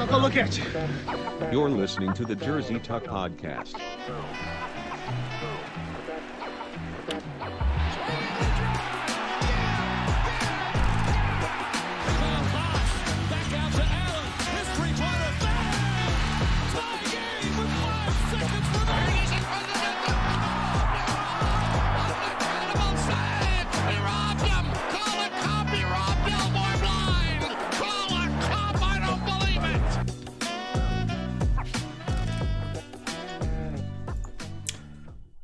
I'll go look at you. You're listening to the Jersey Tuck Podcast.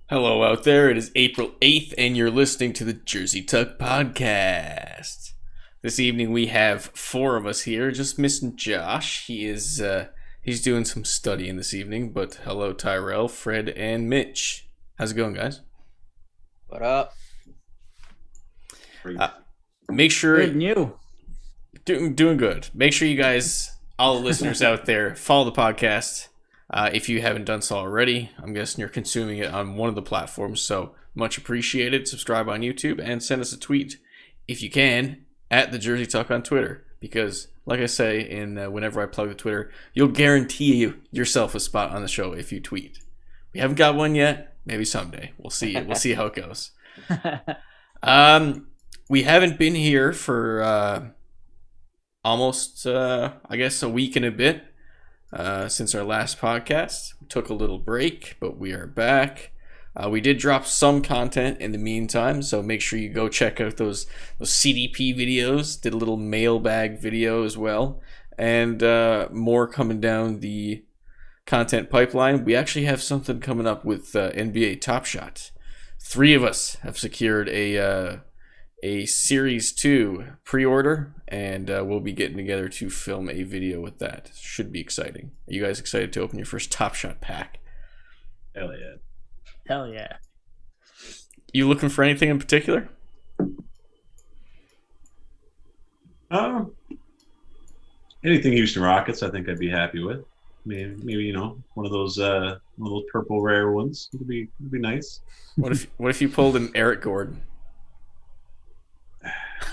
Hello out there, it is April 8th and you're listening to the Jersey Tuck Podcast. This evening we have four of us here, just missing Josh. He's doing some studying this evening, but hello Tyrell, Fred, and Mitch. How's it going, guys? What up? Make sure... Good and you. Doing good. Make sure you guys, all the listeners out there, follow the podcast. If you haven't done so already, I'm guessing you're consuming it on one of the platforms, so much appreciated. Subscribe on YouTube and send us a tweet, if you can, at the Jersey Tuck on Twitter. Because, like I say, whenever I plug the Twitter, you'll guarantee yourself a spot on the show if you tweet. We haven't got one yet. Maybe someday. We'll see. We'll see how it goes. We haven't been here for almost, I guess, a week and a bit. Since our last podcast. We took a little break, but we are back. We did drop some content in the meantime, so make sure you go check out those CDP videos. Did a little mailbag video as well, and more coming down the content pipeline. We actually have something coming up with NBA Top Shot. 3 of us have secured a Series 2 pre-order, and we'll be getting together to film a video with that. Should be exciting. Are you guys excited to open your first Top Shot pack? Hell yeah. Hell yeah. You looking for anything in particular? Anything Houston Rockets, I think I'd be happy with. Maybe one of those purple rare ones. It'd be nice. What if you pulled an Eric Gordon?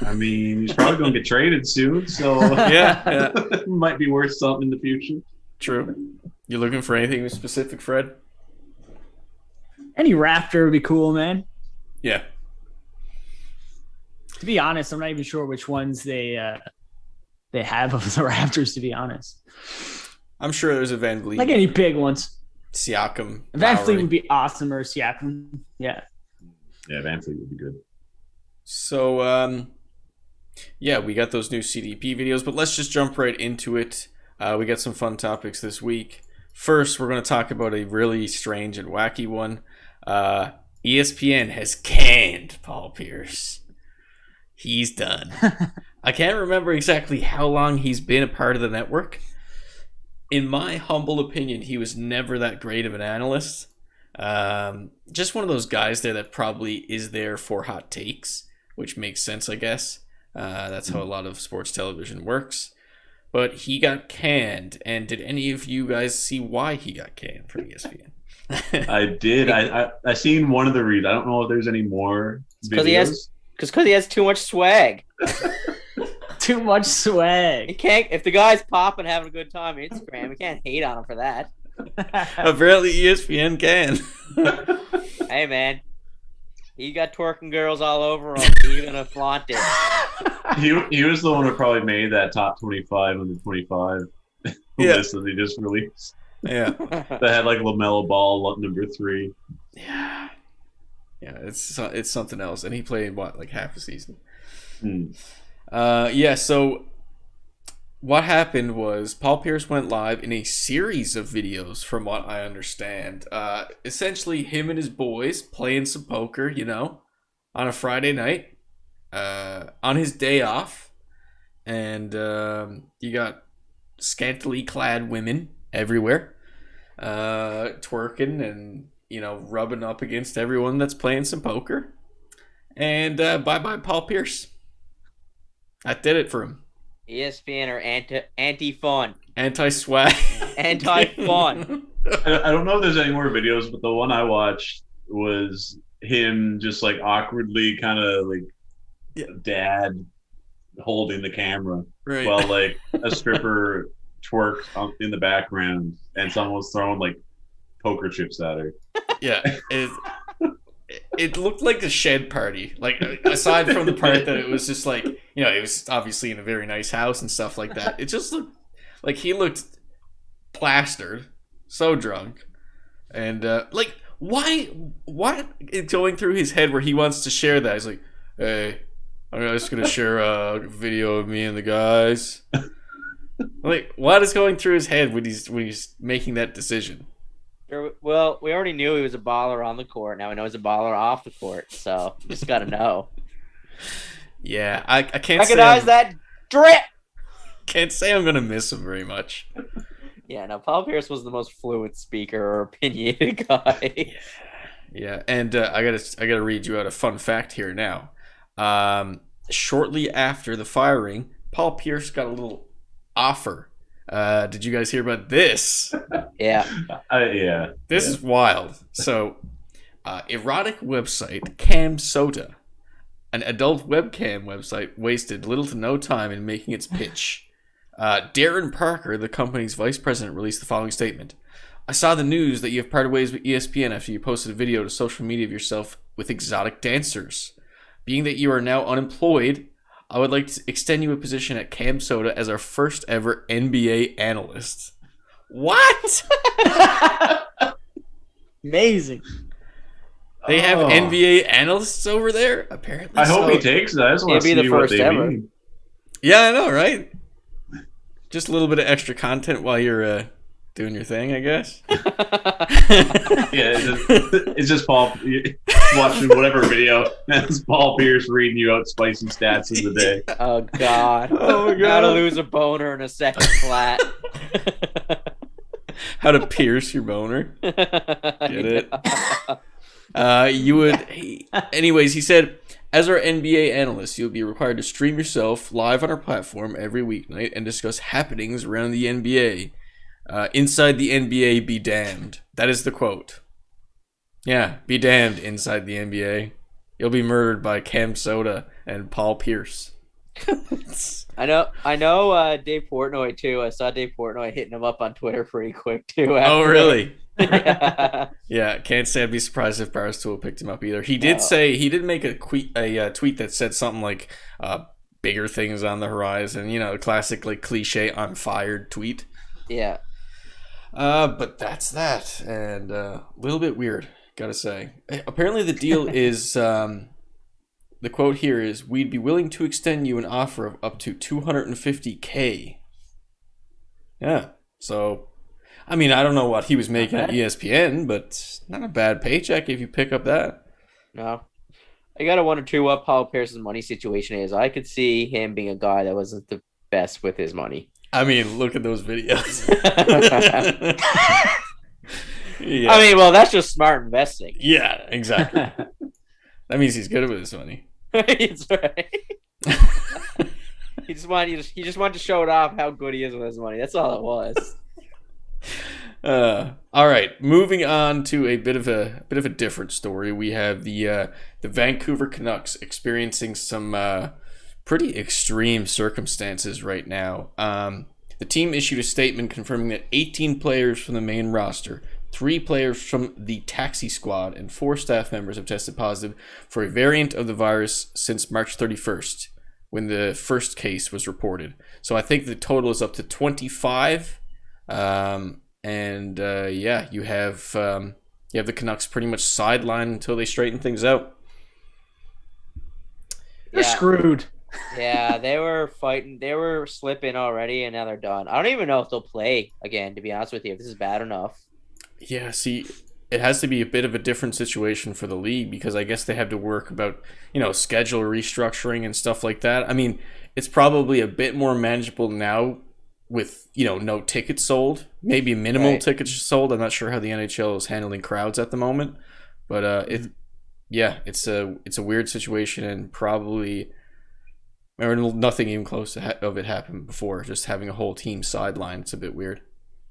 I mean, he's probably going to get traded soon, so yeah. Might be worth something in the future. True. You looking for anything specific, Fred? Any Raptor would be cool, man. Yeah. To be honest, I'm not even sure which ones they have of the Raptors, to be honest. I'm sure there's a Van Vliet. Like any big ones. Siakam. Van Lowry. Vliet would be awesome, or Siakam. Yeah. Yeah, Van Vliet would be good. So, yeah, we got those new CDP videos, but let's just jump right into it. We got some fun topics this week. First, we're going to talk about a really strange and wacky one. ESPN has canned Paul Pierce. He's done. I can't remember exactly how long he's been a part of the network. In my humble opinion, he was never that great of an analyst. Just one of those guys there that probably is there for hot takes, which makes sense, I guess. That's how a lot of sports television works. But he got canned, and did any of you guys see why he got canned from ESPN? I did. I seen one of the reads. I don't know if there's any more videos. Because he has too much swag. Too much swag. He can't. If the guy's popping, having a good time on Instagram, we can't hate on him for that. Apparently ESPN can. Hey man, he got twerking girls all over him. He's gonna flaunt it. He was the one who probably made that top 25 under 25 list that they just released. Yeah, that had like LaMelo Ball number 3. Yeah, it's something else, and he played like half a season. Yeah. So what happened was Paul Pierce went live in a series of videos, from what I understand. Essentially, him and his boys playing some poker, on a Friday night, on his day off, and you got scantily clad women everywhere, twerking and rubbing up against everyone that's playing some poker. And bye Paul Pierce. That did it for him. ESPN are anti-fun. Anti-swag. Anti-fun. I don't know if there's any more videos, but the one I watched was him just like awkwardly kind of like dad holding the camera while like a stripper twerk in the background, and someone was throwing like poker chips at her. Yeah, it looked like a shed party. Like, aside from the part that it was just like, it was obviously in a very nice house and stuff like that. It just looked like he looked plastered, so drunk, and like, what is going through his head where he wants to share that? He's like, hey, I'm just gonna share a video of me and the guys. Like, what is going through his head when he's making that decision? Well, we already knew he was a baller on the court. Now we know he's a baller off the court. So just gotta know. Yeah, I can't recognize that drip. Can't say I'm gonna miss him very much. Yeah, no, Paul Pierce was the most fluent speaker or opinionated guy. Yeah, and I gotta read you out a fun fact here now. Shortly after the firing, Paul Pierce got a little offer. Did you guys hear about this? Yeah. Yeah. This is wild. So, erotic website CamSoda, an adult webcam website, wasted little to no time in making its pitch. Darren Parker, the company's vice president, released the following statement. I saw the news that you have parted ways with ESPN after you posted a video to social media of yourself with exotic dancers. Being that you are now unemployed, I would like to extend you a position at CamSoda as our first ever NBA analyst. What? Amazing. They have NBA analysts over there? Apparently I hope he takes it. I just want to see what they mean. Yeah, I know, right? Just a little bit of extra content while you're doing your thing, I guess. Yeah, it's just Paul watching whatever video. It's Paul Pierce reading you out spicy stats of the day. Oh God! Oh my God! How to lose a boner in a second flat. How to pierce your boner. Get it? You would. Anyways, he said, as our NBA analyst, you'll be required to stream yourself live on our platform every weeknight and discuss happenings around the NBA. Inside the NBA, be damned. That is the quote. Yeah, be damned inside the NBA. You'll be murdered by CamSoda and Paul Pierce. I know Dave Portnoy too. I saw Dave Portnoy hitting him up on Twitter pretty quick too. Oh, really? Yeah. Yeah, can't say I'd be surprised if Barstool picked him up either. He did say, he did make a tweet that said something like, bigger things on the horizon, classic like cliche I'm fired tweet. Yeah. But that's that, and a little bit weird, gotta say. Apparently the deal is, the quote here is, we'd be willing to extend you an offer of up to $250K. Yeah, so, I mean, I don't know what he was making at ESPN, but not a bad paycheck if you pick up that. No. I gotta wonder too what Paul Pierce's money situation is. I could see him being a guy that wasn't the best with his money. I mean, look at those videos. Yeah. I mean, well, that's just smart investing. Yeah, exactly. That means he's good with his money. That's right. He just wanted to show it off how good he is with his money. That's all it was. All right, moving on to a bit of a different story. We have the Vancouver Canucks experiencing some pretty extreme circumstances right now. The team issued a statement confirming that 18 players from the main roster, 3 players from the taxi squad, and 4 staff members have tested positive for a variant of the virus since March 31st, when the first case was reported. So I think the total is up to 25. Yeah, you have the Canucks pretty much sidelined until they straighten things out. They're screwed. Yeah, they were fighting. They were slipping already, and now they're done. I don't even know if they'll play again, to be honest with you, if this is bad enough. Yeah, see, it has to be a bit of a different situation for the league because I guess they have to work about, schedule restructuring and stuff like that. I mean, it's probably a bit more manageable now with, no tickets sold, maybe minimal tickets sold. I'm not sure how the NHL is handling crowds at the moment, but it's a weird situation and probably nothing even close of it happened before. Just having a whole team sidelined, it's a bit weird.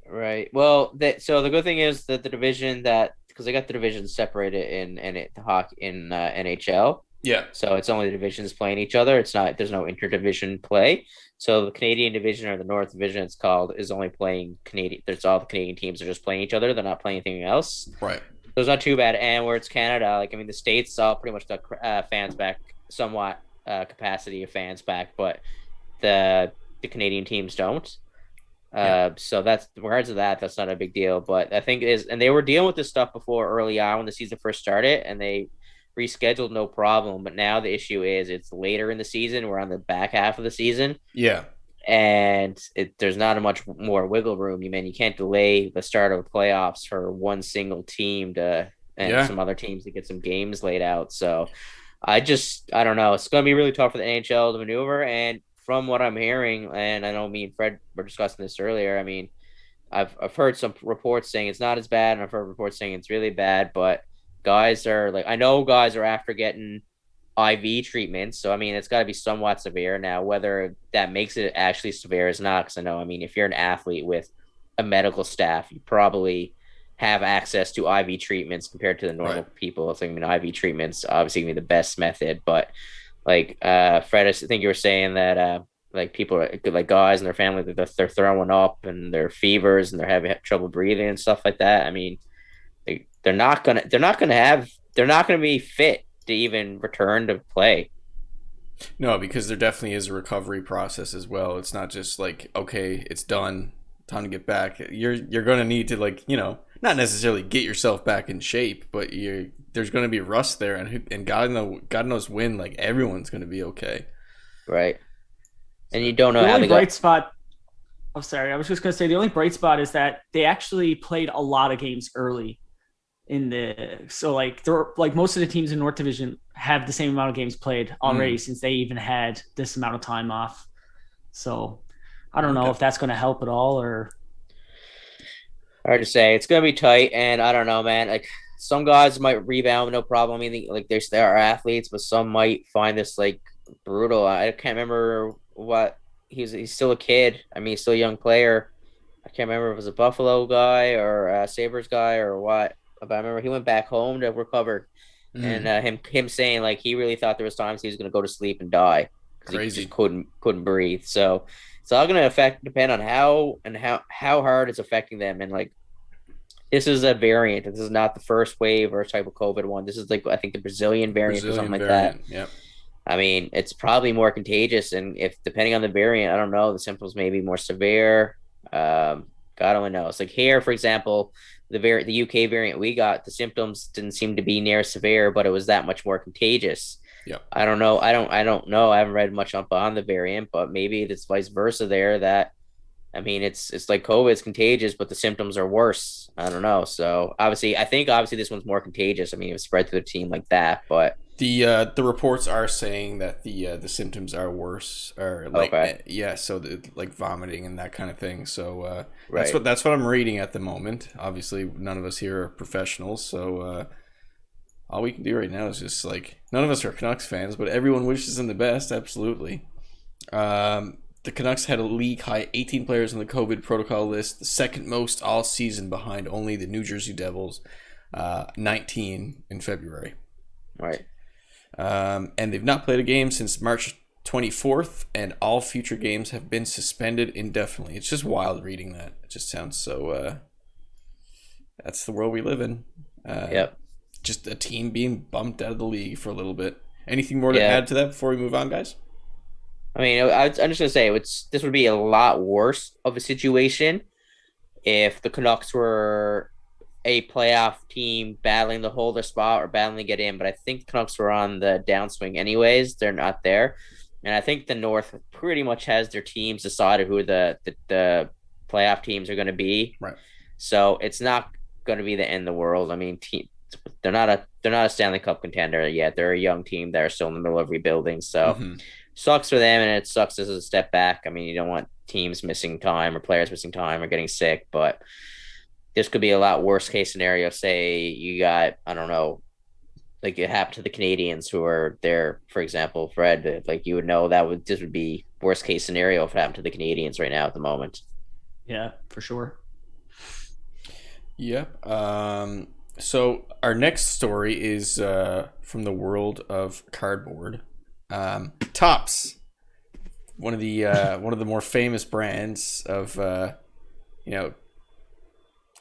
Right. Well, so the good thing is that the division because they got the division separated in NHL. Yeah. So it's only the divisions playing each other. There's no interdivision play. So the Canadian division or the North division, it's called, is only playing Canadian. There's all the Canadian teams are just playing each other. They're not playing anything else. Right. So it's not too bad. And where it's Canada, like, I mean, the States all pretty much got fans back, somewhat capacity of fans back, but the Canadian teams don't. So that's, in regards to that, that's not a big deal. But I think it is, and they were dealing with this stuff before early on when the season first started, and they rescheduled no problem. But now the issue is it's later in the season. We're on the back half of the season. Yeah. And there's not a much more wiggle room. You can't delay the start of the playoffs for one single team and some other teams to get some games laid out. So I don't know. It's going to be really tough for the NHL to maneuver. And from what I'm hearing, and I know me and Fred were discussing this earlier, I mean, I've heard some reports saying it's not as bad, and I've heard reports saying it's really bad, but guys are like, I know guys are after getting IV treatments. So, I mean, it's got to be somewhat severe. Now, whether that makes it actually severe is not, because I know, I mean, if you're an athlete with a medical staff, you probably have access to IV treatments compared to the normal people. So, I mean, IV treatments obviously going to be the best method. But, like, Fred, I think you were saying that, like, people are, like, guys and their family, they're throwing up and their fevers and they're having trouble breathing and stuff like that. I mean, they're not gonna be fit to even return to play. No, because there definitely is a recovery process as well. It's not just like, okay, it's done, time to get back. You're going to need to, like, you know, not necessarily get yourself back in shape, but there's going to be rust there, and God knows when, like, everyone's going to be okay. Right. And you don't know the how only they bright spot. Oh, sorry. I was just going to say the only bright spot is that they actually played a lot of games early. So like most of the teams in North Division have the same amount of games played already since they even had this amount of time off. So I don't know if that's going to help at all or. Hard to say. It's going to be tight, and I don't know, man. Like, some guys might rebound with no problem. I mean, like, there are athletes, but some might find this, like, brutal. I can't remember what he's still a kid. I mean, he's still a young player. I can't remember if it was a Buffalo guy or a Sabres guy or what. But I remember he went back home to recover, and him saying, like, he really thought there was times he was going to go to sleep and die. Crazy. He just couldn't breathe. So it's all going to depend on how hard it's affecting them. And, like, this is a variant. This is not the first wave or type of COVID one. This is, like, I think the Brazilian variant or something like that. Yep. I mean, it's probably more contagious, and if depending on the variant, I don't know, the symptoms may be more severe. God only knows. Like, here, for example, the UK variant we got, the symptoms didn't seem to be near severe, but it was that much more contagious. Yeah. I don't know. I don't know. I haven't read much up on the variant, but maybe it's vice versa there. That, I mean, it's like COVID is contagious, but the symptoms are worse. I don't know. So I think this one's more contagious. I mean, it was spread through the team like that, but the reports are saying that the symptoms are worse, or like so like vomiting and that kind of thing. So that's what I'm reading at the moment. Obviously, none of us here are professionals, so all we can do right now is just, like, none of us are Canucks fans, but everyone wishes them the best. Absolutely. The Canucks had a league-high 18 players on the COVID protocol list, the second most all season behind only the New Jersey Devils, 19 in February. Right. And they've not played a game since March 24th, and all future games have been suspended indefinitely. It's just wild reading that. It just sounds so... that's the world we live in. Yep. Just a team being bumped out of the league for a little bit. Anything more to add to that before we move on, guys? I mean, I'm just going to say this would be a lot worse of a situation if the Canucks were a playoff team battling to hold their spot or battling to get in. But I think the Canucks were on the downswing anyways. They're not there. And I think the North pretty much has their teams decided who the playoff teams are going to be. Right. So it's not going to be the end of the world. I mean, they're not a Stanley Cup contender yet. They're a young team that are still in the middle of rebuilding. So sucks for them, and it sucks as a step back. I mean, you don't want teams missing time or players missing time or getting sick, but this could be a lot worse case scenario. Say you got, I don't know, like it happened to the Canadians who are there, for example, Fred, like you would know this would be worst case scenario if it happened to the Canadians right now at the moment. Yeah, for sure. Yeah. So our next story is from the world of cardboard. Topps, one of the more famous brands of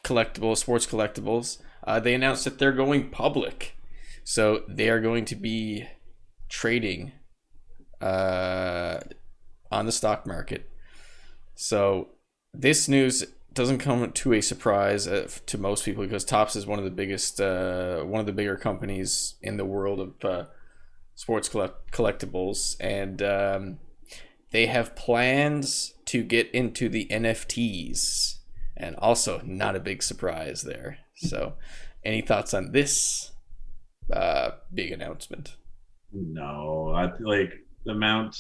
collectibles, sports collectibles. They announced that they're going public, so they are going to be trading on the stock market. So this news doesn't come to a surprise to most people, because Topps is one of the bigger companies in the world of sports collectibles, and they have plans to get into the NFTs, and also not a big surprise there. So, any thoughts on this big announcement? No, I like the amount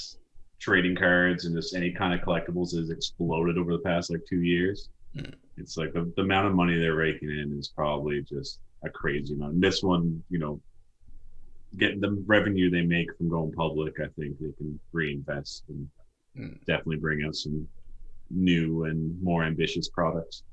trading cards and just any kind of collectibles has exploded over the past 2 years. It's like the amount of money they're raking in is probably just a crazy amount. And this one, getting the revenue they make from going public, I think they can reinvest and definitely bring out some new and more ambitious products.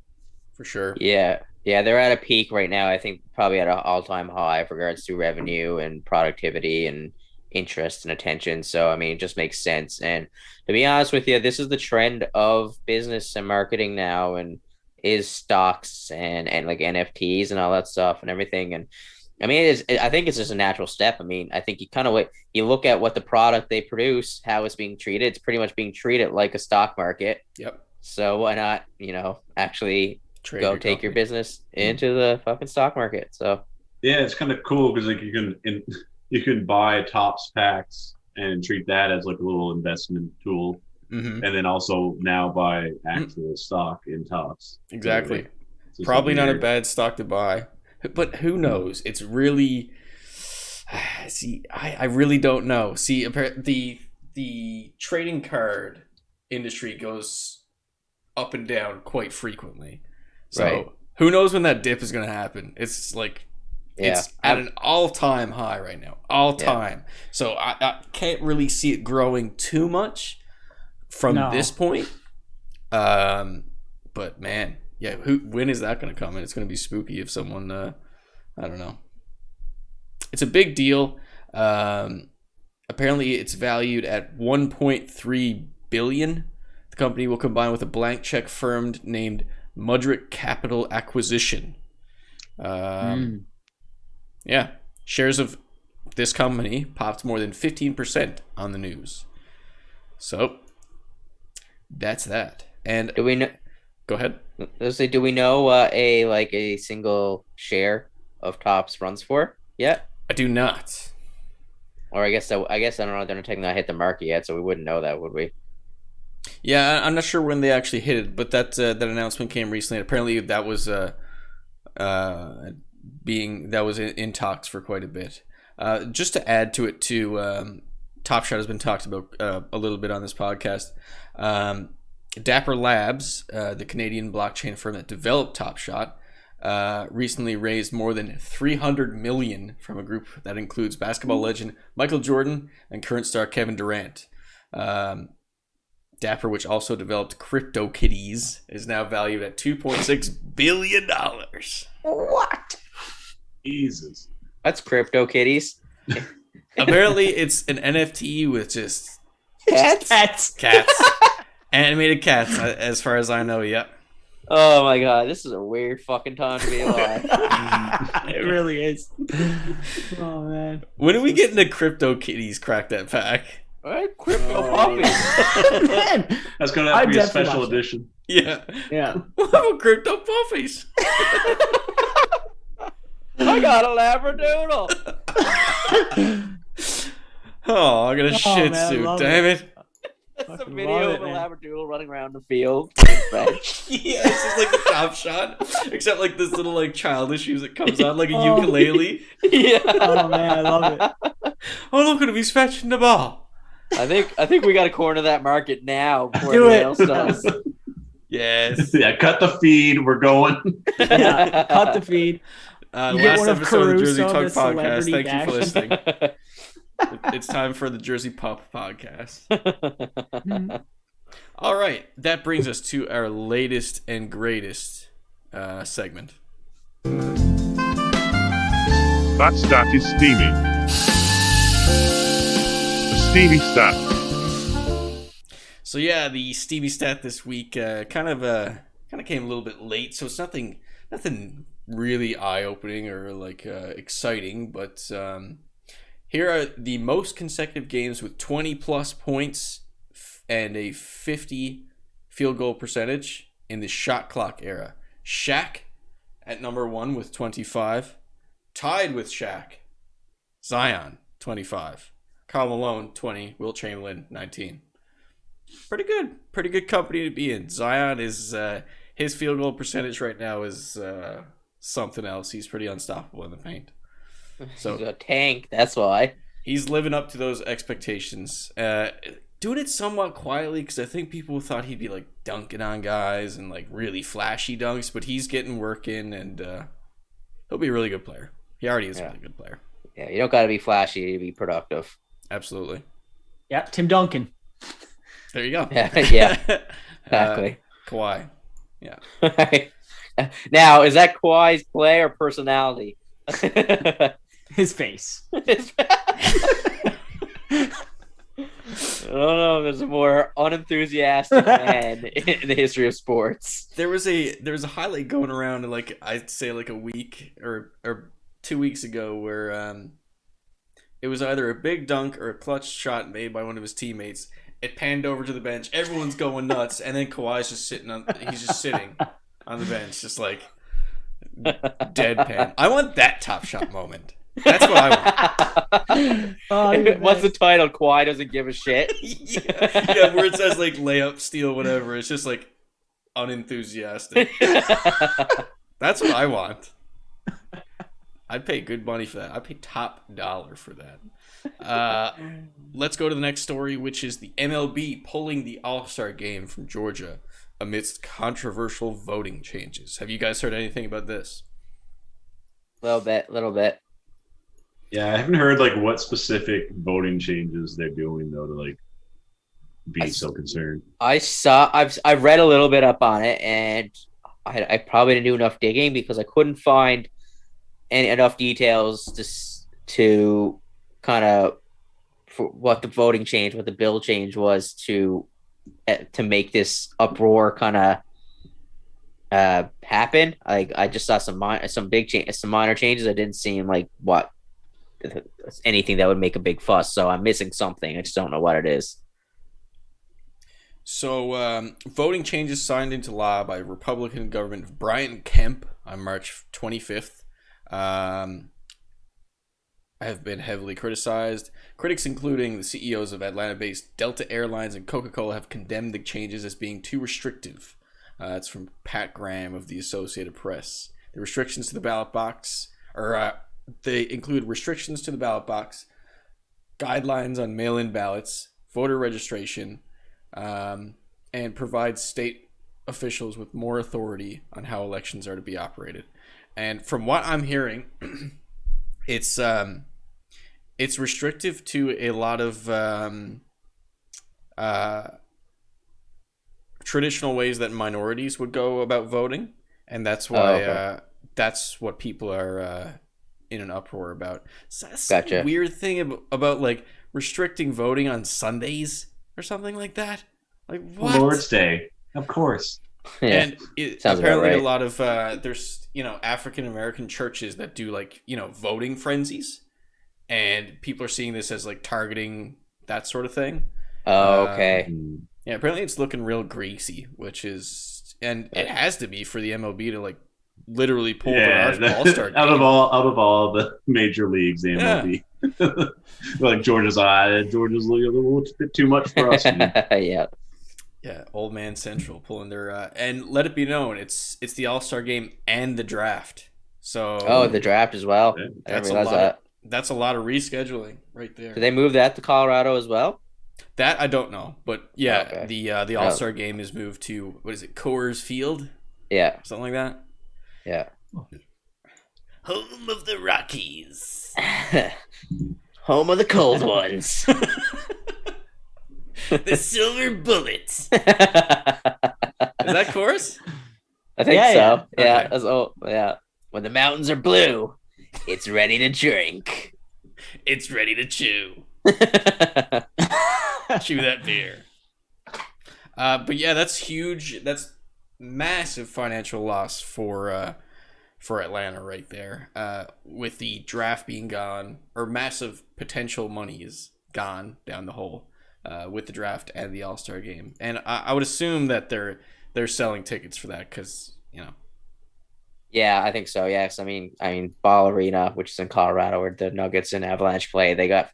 For sure. Yeah, they're at a peak right now. I think probably at an all-time high with regards to revenue and productivity and interest and attention. So, I mean, it just makes sense. And to be honest with you, this is the trend of business and marketing now, and is stocks and like NFTs and all that stuff and everything. And I mean, I think it's just a natural step. I mean, I think you look at what the product they produce, how it's being treated. It's pretty much being treated like a stock market. Yep. So why not, actually Trade take your business into the fucking stock market? So yeah, it's kind of cool because you can buy Topps packs and treat that as like a little investment tool, and then also now buy actual stock in Topps. Exactly. So probably not a bad stock to buy, but who knows? It's really I really don't know. See, the trading card industry goes up and down quite frequently. So right. Who knows when that dip is going to happen? It's like it's at an all-time high right now. All-time. Yeah. So I can't really see it growing too much from this point. But man, yeah, when is that going to come? And it's going to be spooky if someone I don't know. It's a big deal. Apparently it's valued at $1.3 billion. The company will combine with a blank check firm named Mudrick Capital Acquisition. Yeah, shares of this company popped more than 15% on the news. So that's that. And do we know? Go ahead. Let's say, do we know what a single share of Topps runs for yet? I do not. Or I guess I don't know. They're not taking that hit the market yet, so we wouldn't know that, would we? Yeah, I'm not sure when they actually hit it, but that announcement came recently. Apparently, that was in talks for quite a bit. Just to add to it, too, Top Shot has been talked about a little bit on this podcast. Dapper Labs, the Canadian blockchain firm that developed Top Shot, recently raised more than $300 million from a group that includes basketball legend Michael Jordan and current star Kevin Durant. Dapper, which also developed CryptoKitties, is now valued at $2.6 billion. What? Jesus. That's CryptoKitties. Apparently, it's an NFT with just cats. Animated cats, as far as I know, yep. Oh my god, this is a weird fucking time to be alive. It really is. Oh man. When are we getting the CryptoKitties Crack That Pack? What? Crypto puppies. Man, that's going to have to be a special edition. Yeah. What about Crypto Puppies? I got a Labradoodle. Oh, I got a shih tzu, damn it. It's a video of a Labradoodle running around the field. Yeah, it's just like the Top Shot, except like this little like childish music comes on like a ukulele. Yeah. Oh man, I love it. Oh, look at him, he's fetching the ball. I think we got to corner that market now before Do anyone it. else does. Yes. Yeah, cut the feed. We're going. Yeah, cut the feed. Last episode of the Jersey Talk Caruso, the podcast. Thank you for celebrity listening. It's time for the Jersey Pup podcast. All right, that brings us to our latest and greatest segment. That stat is steamy. The Steamy Stat. So yeah, the Steamy Stat this week kind of came a little bit late, so it's nothing really eye-opening or like exciting, but here are the most consecutive games with 20 plus points and a 50 field goal percentage in the shot clock era. Shaq at number 1 with 25, tied with Shaq, Zion 25, Karl Malone 20, Wilt Chamberlain 19. Pretty good company to be in. Zion is his field goal percentage right now is something else. He's pretty unstoppable in the paint. So He's a tank, that's why. he's living up to those expectations. Doing it somewhat quietly because I think people thought he'd be like dunking on guys and like really flashy dunks, but he's getting work in and he'll be a really good player. He already is a really good player. Yeah, you don't got to be flashy to be productive. Absolutely. Yeah, Tim Duncan. There you go. Yeah, exactly. Kawhi. Yeah. Now, is that Kawhi's play or personality? His face. I don't know if there's a more unenthusiastic man in the history of sports. There was a highlight going around like I'd say like a week or 2 weeks ago where it was either a big dunk or a clutch shot made by one of his teammates. It panned over to the bench. Everyone's going nuts, and then Kawhi's just sitting on the bench, just like deadpan. I want that Top Shot moment. That's what I want. What's the title? Kawhi doesn't give a shit. yeah, where it says like layup, steal, whatever. It's just like unenthusiastic. That's what I want. I'd pay good money for that. I'd pay top dollar for that. Let's go to the next story, which is the MLB pulling the All Star game from Georgia amidst controversial voting changes. Have you guys heard anything about this? Little bit. Yeah, I haven't heard like what specific voting changes they're doing though to like be so concerned. I've read a little bit up on it, and I probably didn't do enough digging because I couldn't find enough details to kind of what the bill change was to make this uproar kind of happen. Like I just saw some minor changes. I didn't see like what anything that would make a big fuss. So I'm missing something. I just don't know what it is. So voting changes signed into law by Republican government Brian Kemp on March 25th. Have been heavily criticized. Critics, including the CEOs of Atlanta-based Delta Airlines and Coca-Cola, have condemned the changes as being too restrictive. That's from Pat Graham of the Associated Press. The restrictions to the ballot box, they include restrictions to the ballot box, guidelines on mail-in ballots, voter registration, and provide state officials with more authority on how elections are to be operated. And from what I'm hearing, it's restrictive to a lot of traditional ways that minorities would go about voting, and that's why that's what people are in an uproar about. So that's Gotcha. a weird thing about like restricting voting on Sundays or something like that. Like what? Lord's Day, of course. Yeah. And Sounds about apparently right. a lot of there's African American churches that do like voting frenzies, and people are seeing this as like targeting that sort of thing. Oh, okay. Yeah, apparently it's looking real greasy, and it has to be for the MLB to like literally pull their All Star game. out of all the major leagues, the MLB. Like Georgia's a little bit too much for us. Yeah. Yeah, Old Man Central pulling their and let it be known it's the All Star game and the draft. So the draft as well. Yeah. I didn't realize that. That's a lot of rescheduling right there. Did they move that to Colorado as well? That I don't know, but yeah, Okay. the All Star game is moved to what is it, Coors Field, Yeah. something like that. Yeah. Home of the Rockies. Home of the cold ones. The Silver Bullets. Is that Coors? I think Yeah, so. yeah. Yeah. Okay. Yeah. When the mountains are blue It's ready to drink. It's ready to chew. Chew that beer. But yeah, that's huge. That's massive financial loss for Atlanta right there. With the draft being gone, or massive potential money is gone down the hole with the draft and the All Star game. And I would assume that they're selling tickets for that because Yeah, I think so. Yes, I mean, Ball Arena, which is in Colorado, where the Nuggets and Avalanche play, they got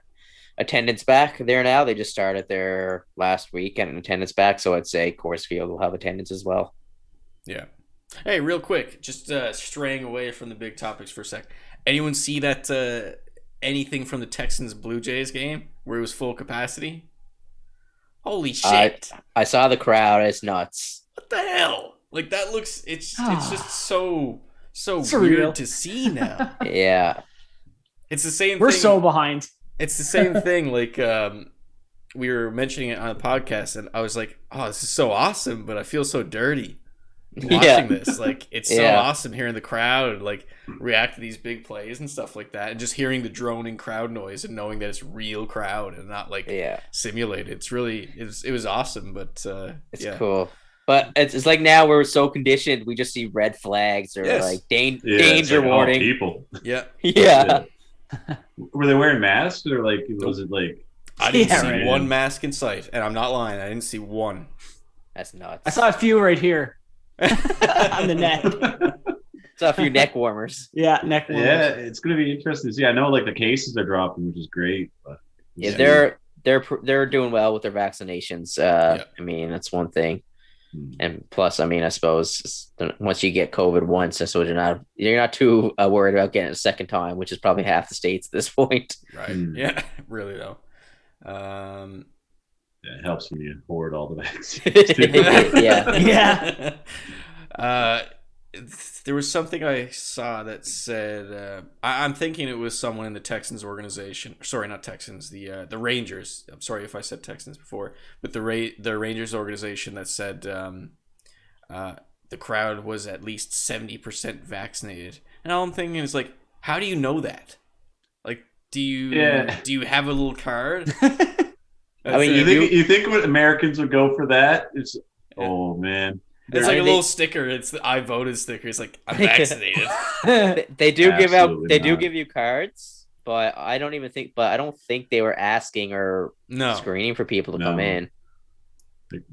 attendance back there now. They just started there last week and attendance back, so I'd say Coors Field will have attendance as well. Yeah. Hey, real quick, just straying away from the big topics for a sec. Anyone see that anything from the Texans Blue Jays game where it was full capacity? Holy shit! I saw the crowd. It's nuts. What the hell? Like that looks. It's just so Surreal. weird to see now. Yeah, It's the same. We're thing. so behind. It's the same thing. Like we were mentioning it on the podcast, and I was like, "Oh, this is so awesome," but I feel so dirty watching this. Like it's so awesome hearing the crowd like react to these big plays and stuff like that, and just hearing the droning crowd noise and knowing that it's real crowd and not like simulated. It's really it was awesome, but it's cool. But it's like now we're so conditioned, we just see red flags or like danger warning. People. Yeah. Yeah. Were they wearing masks or like was it like? I didn't see one mask in sight, and I'm not lying. I didn't see one. That's nuts. I saw a few right here on the neck. Saw a few neck warmers. Yeah, neck warmers. Yeah, it's gonna be interesting to see. I know like the cases are dropping, which is great. But they're doing well with their vaccinations. I mean, that's one thing. And plus, I mean, I suppose once you get COVID once, I suppose you're not too worried about getting it a second time, which is probably half the states at this point. Right. Yeah. Really though. It helps when you hoard all the vaccines. Yeah. There was something I saw that said I'm thinking it was someone in the Texans organization. Sorry, not Texans. The Rangers. I'm sorry if I said Texans before, but the Rangers organization that said the crowd was at least 70% vaccinated. And all I'm thinking is like, how do you know that? Like, do you have a little card? I mean, you think what Americans would go for that? It's oh man. It's like a little sticker. It's the I voted sticker. It's like I'm vaccinated. They do give you cards, but I don't think they were asking or screening for people to come in.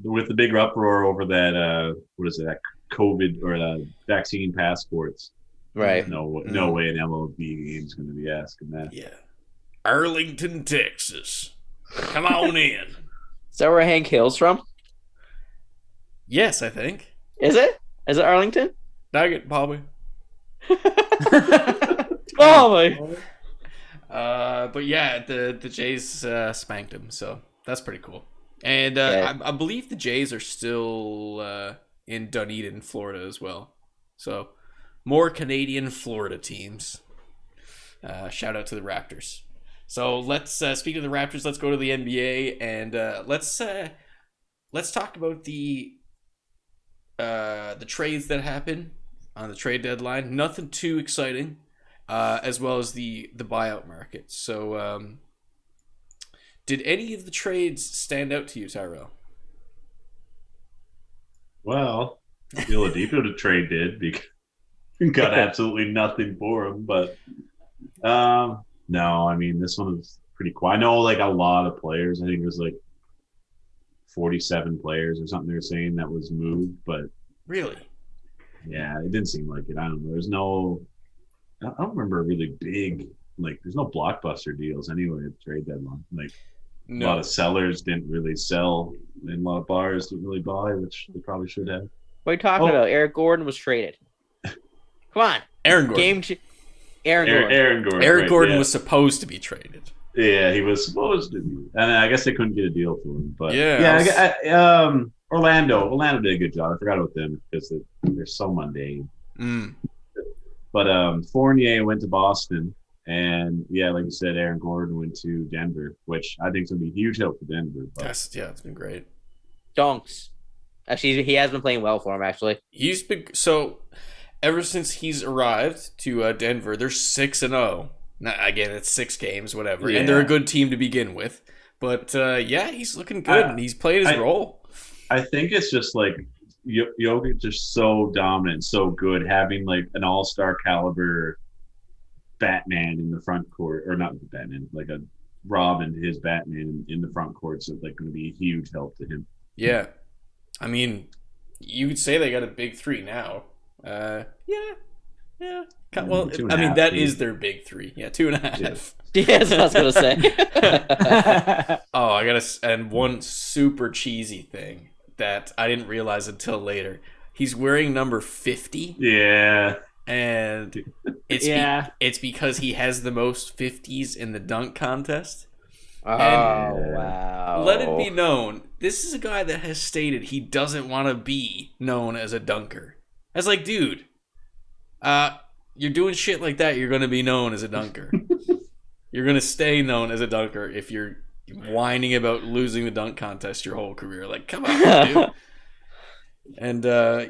With the big uproar over that what is it, that COVID or vaccine passports. Right. No way an MLB game is going to be asking that. Yeah. Arlington, Texas. Come on in. Is that where Hank Hill's from? Yes, I think. Is it? Is it Arlington? Nugget, probably. Probably. But yeah, the Jays spanked him, so that's pretty cool. And I believe the Jays are still in Dunedin, Florida as well. So more Canadian Florida teams. Shout out to the Raptors. So let's speak of the Raptors. Let's go to the NBA and let's talk about the trades that happen on the trade deadline. Nothing too exciting, as well as the buyout market. So, did any of the trades stand out to you, Tyrell? Well, the Oladipo trade did because we got absolutely nothing for him. But no, I mean this one was pretty quiet. I know like a lot of players. I think it was like 47 players or something they were saying that was moved, but really, yeah, it didn't seem like it. I don't know. I don't remember a really big there's no blockbuster deals anyway at the trade deadline. A lot of sellers didn't really sell, and a lot of buyers didn't really buy, which they probably should have. What are you talking about? Eric Gordon was traded. Come on, Aaron Gordon. Aaron Gordon was supposed to be traded. Yeah, he was supposed to be, and I guess they couldn't get a deal for him. But Orlando did a good job. I forgot about them because they're so mundane. But Fournier went to Boston, and like you said, Aaron Gordon went to Denver, which I think is going to be a huge help for Denver. But. It's been great. Donks. Actually, he has been playing well for him. Actually, he's been so. ever since he's arrived to Denver, they're 6-0. Now, again, it's 6 games, whatever, and they're a good team to begin with. But he's looking good, and he's played his role. I think it's just like Jokic is so dominant, so good, having like an all-star caliber Batman in the front court, or not Batman, like a Robin, his Batman in the front court, so like going to be a huge help to him. Yeah, I mean, you could say they got a big 3 now. Yeah. Well, I mean, that is their big 3. Yeah, 2.5. Yeah, that's what I was gonna say. And one super cheesy thing that I didn't realize until later. He's wearing number 50. Yeah. And it's because he has the most 50s in the dunk contest. Wow. Let it be known, this is a guy that has stated he doesn't want to be known as a dunker. I was like, dude, you're doing shit like that, you're going to be known as a dunker. You're going to stay known as a dunker if you're whining about losing the dunk contest your whole career. Like, come on, dude. And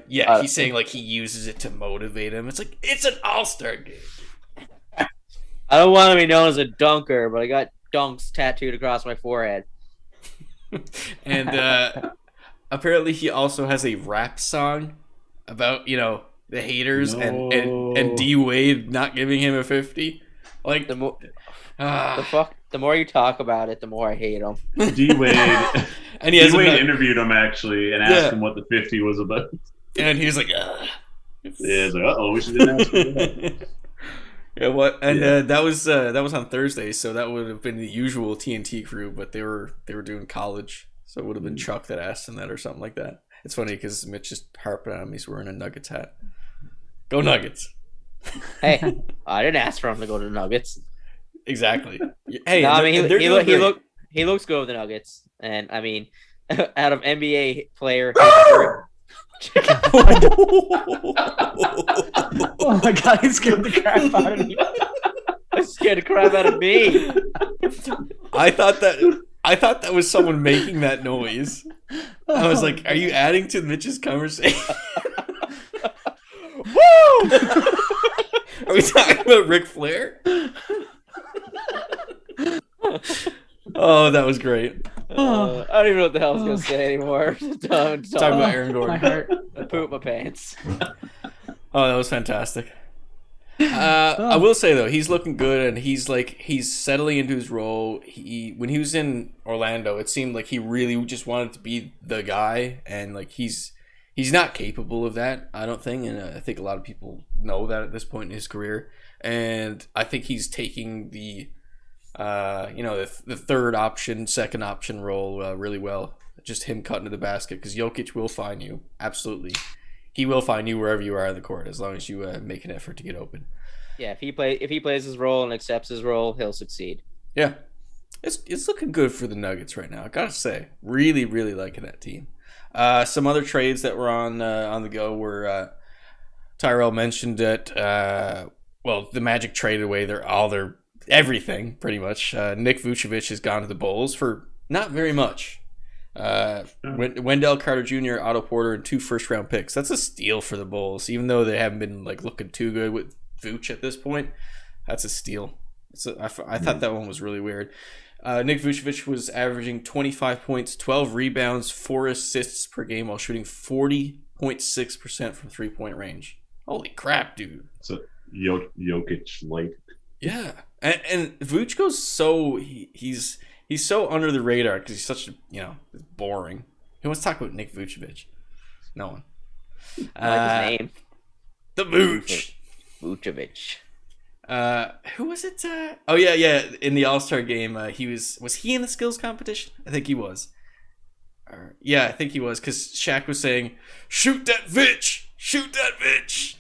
he's saying like he uses it to motivate him. It's like, it's an all-star game. I don't want to be known as a dunker, but I got dunks tattooed across my forehead. And apparently he also has a rap song about, the haters and D Wade not giving him a 50. Like the more you talk about it, the more I hate him. D Wade and D Wade interviewed him actually and asked him what the 50 was about. And he was like, it's like, we should ask for that. Yeah, what? And that was on Thursday, so that would have been the usual TNT crew, but they were doing college, so it would have been Chuck that asked him that or something like that. It's funny because Mitch just harping on him. He's wearing a Nuggets hat. Go Nuggets! Hey, I didn't ask for him to go to the Nuggets. Exactly. Hey, no, I mean he looks good with the Nuggets, and I mean, out of NBA player. Oh my god, he scared the crap out of me. It scared the crap out of me. I thought that was someone making that noise. I was like, are you adding to Mitch's conversation? Woo! Are we talking about Ric Flair? Oh, that was great. I don't even know what the hell I was going to say anymore. Talking about Aaron Gordon. My heart. I pooped my pants. Oh, that was fantastic. I will say though, he's looking good, and he's settling into his role. When he was in Orlando, it seemed like he really just wanted to be the guy, and like he's not capable of that, I don't think, and I think a lot of people know that at this point in his career. And I think he's taking the third option, second option role really well. Just him cutting to the basket, because Jokic will find you. Absolutely. He will find you wherever you are on the court, as long as you make an effort to get open. Yeah, if he plays his role and accepts his role, he'll succeed. Yeah. It's looking good for the Nuggets right now, I gotta say. Really, really liking that team. Some other trades that were on the go were Tyrell mentioned that the Magic traded away their everything pretty much. Nick Vucevic has gone to the Bulls for not very much. Wendell Carter Jr., Otto Porter, and 2 first-round picks. That's a steal for the Bulls, even though they haven't been looking too good with Vooch at this point. That's a steal. I thought that one was really weird. Nick Vucevic was averaging 25 points, 12 rebounds, 4 assists per game while shooting 40.6% from three-point range. Holy crap, dude. It's a Jokic light. Yeah. And Vooch goes he's so under the radar because he's such boring. Who wants to talk about Nick Vucevic? No one. I like his name. The Vooch. Vucevic. Who was it? Yeah. In the All Star game, was he in the skills competition? I think he was. Yeah, I think he was, because Shaq was saying, "Shoot that bitch! Shoot that bitch!"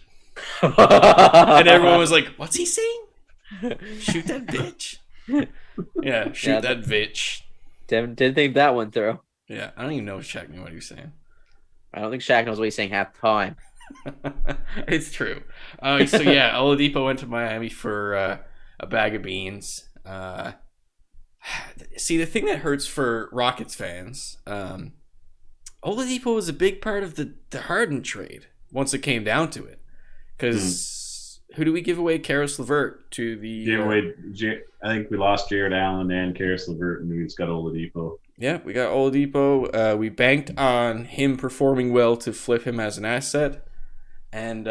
And everyone was like, "What's he saying? Shoot that bitch!" Yeah, shoot that bitch. Didn't think that went through. Yeah, I don't even know if Shaq knew what he was saying. I don't think Shaq knows what he's saying half the time. It's true. Oladipo went to Miami for a bag of beans. See, the thing that hurts for Rockets fans, Oladipo was a big part of the Harden trade once it came down to it. Because who do we give away Karis LeVert to the? Gave away. I think we lost Jared Allen and Karis LeVert, and we just got Oladipo. Yeah, we got Oladipo. We banked on him performing well to flip him as an asset, and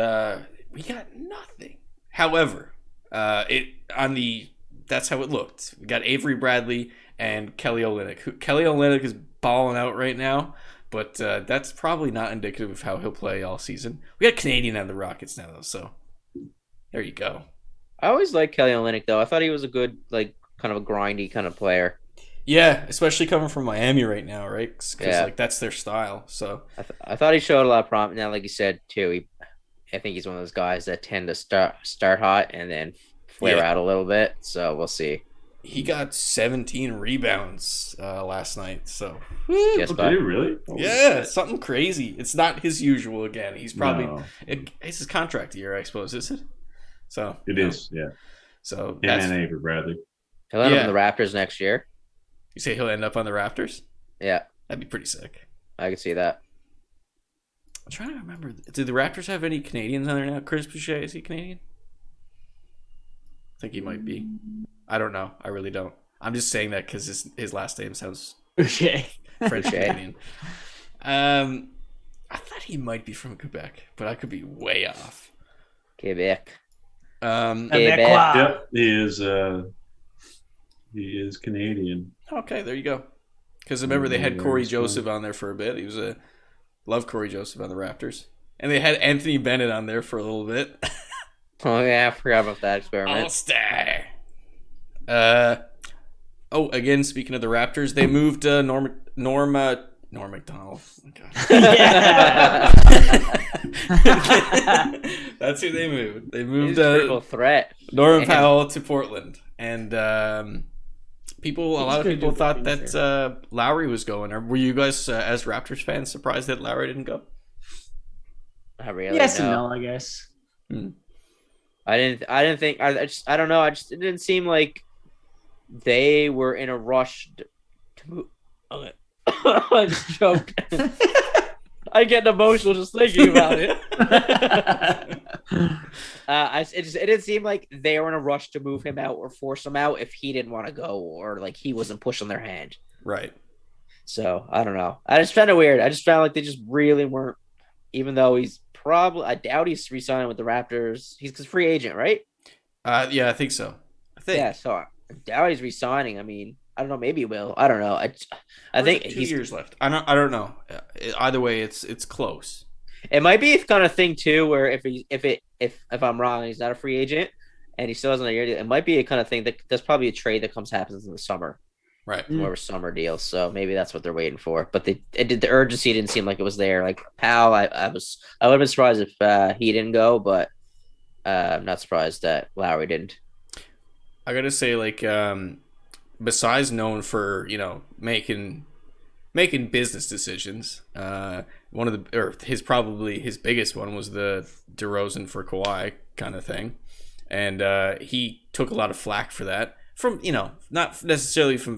we got nothing. However, that's how it looked. We got Avery Bradley and Kelly Olynyk. Kelly Olynyk is balling out right now, but that's probably not indicative of how he'll play all season. We got Canadian on the Rockets now, though, so there you go. I always liked Kelly Olynyk, though. I thought he was a good, like, kind of a grindy kind of player. Yeah, especially coming from Miami right now, right? Because like that's their style. So I thought he showed a lot of promise. Now, like you said too, I think he's one of those guys that tend to start hot and then flare out a little bit. So we'll see. He got 17 rebounds last night. So Did he really? Yeah, something crazy. It's not his usual again. He's probably it's his contract year, I suppose, is it? So it is, yeah. So him and Avery Bradley. He'll end up in the Raptors next year. You say he'll end up on the Raptors? Yeah. That'd be pretty sick. I can see that. I'm trying to remember. Do the Raptors have any Canadians on there now? Chris Boucher, is he Canadian? I think he might be. I don't know. I really don't. I'm just saying that because his last name sounds Boucher. French Canadian. I thought he might be from Quebec, but I could be way off. Quebec. Quebec. Yep, he is Canadian. Okay, there you go. Because remember, they had Corey Joseph on there for a bit. He was love Corey Joseph on the Raptors. And they had Anthony Bennett on there for a little bit. Oh, yeah, I forgot about that experiment. All Star. Again, speaking of the Raptors, they moved Norm McDonald. Oh, God. That's who they moved. They moved triple threat. Norman Powell to Portland. And a lot of people thought that Lowry was going. Or were you guys, as Raptors fans, surprised that Lowry didn't go? Not really. Yes and no, I guess. I didn't think. I don't know. It didn't seem like they were in a rush to move. Okay. I just choked. I get emotional just thinking about it. It didn't seem like they were in a rush to move him out or force him out if he didn't want to go or like he wasn't pushing their hand. Right. So I don't know. I just found it weird. I just found like they just really weren't. Even though I doubt he's re-signing with the Raptors. He's a free agent, right? Yeah, I think so. Yeah, so I doubt he's re-signing. I mean, I don't know. Maybe he will. I don't know. I think 2 years left. I don't know. Either way, it's close. It might be the kind of thing too, where if I'm wrong, he's not a free agent and he still has another year. It might be a kind of thing that's probably a trade that happens in the summer, right? More of a summer deal. So maybe that's what they're waiting for. But the urgency didn't seem like it was there. Like Powell, I would have been surprised if he didn't go, but I'm not surprised that Lowry didn't. I gotta say, like, besides known for making business decisions, his biggest one was the DeRozan for Kawhi kind of thing, and he took a lot of flack for that from not necessarily from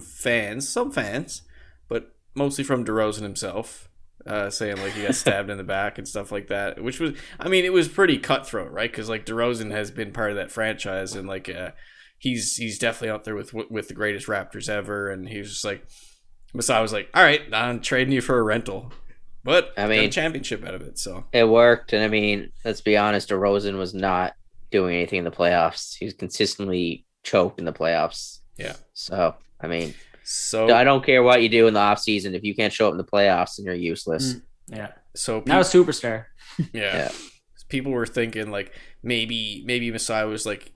some fans, but mostly from DeRozan himself, saying like he got stabbed in the back and stuff like that, which was, I mean, it was pretty cutthroat, right? Because like DeRozan has been part of that franchise and like he's definitely out there with the greatest Raptors ever, and he was just like, Masai was like, all right, I'm trading you for a rental. But I mean, got a championship out of it, so it worked. And I mean, let's be honest, DeRozan was not doing anything in the playoffs. He was consistently choked in the playoffs. Yeah. So I mean, I don't care what you do in the offseason. If you can't show up in the playoffs, then you're useless. Yeah. So now a superstar. Yeah. People were thinking like maybe Masai was like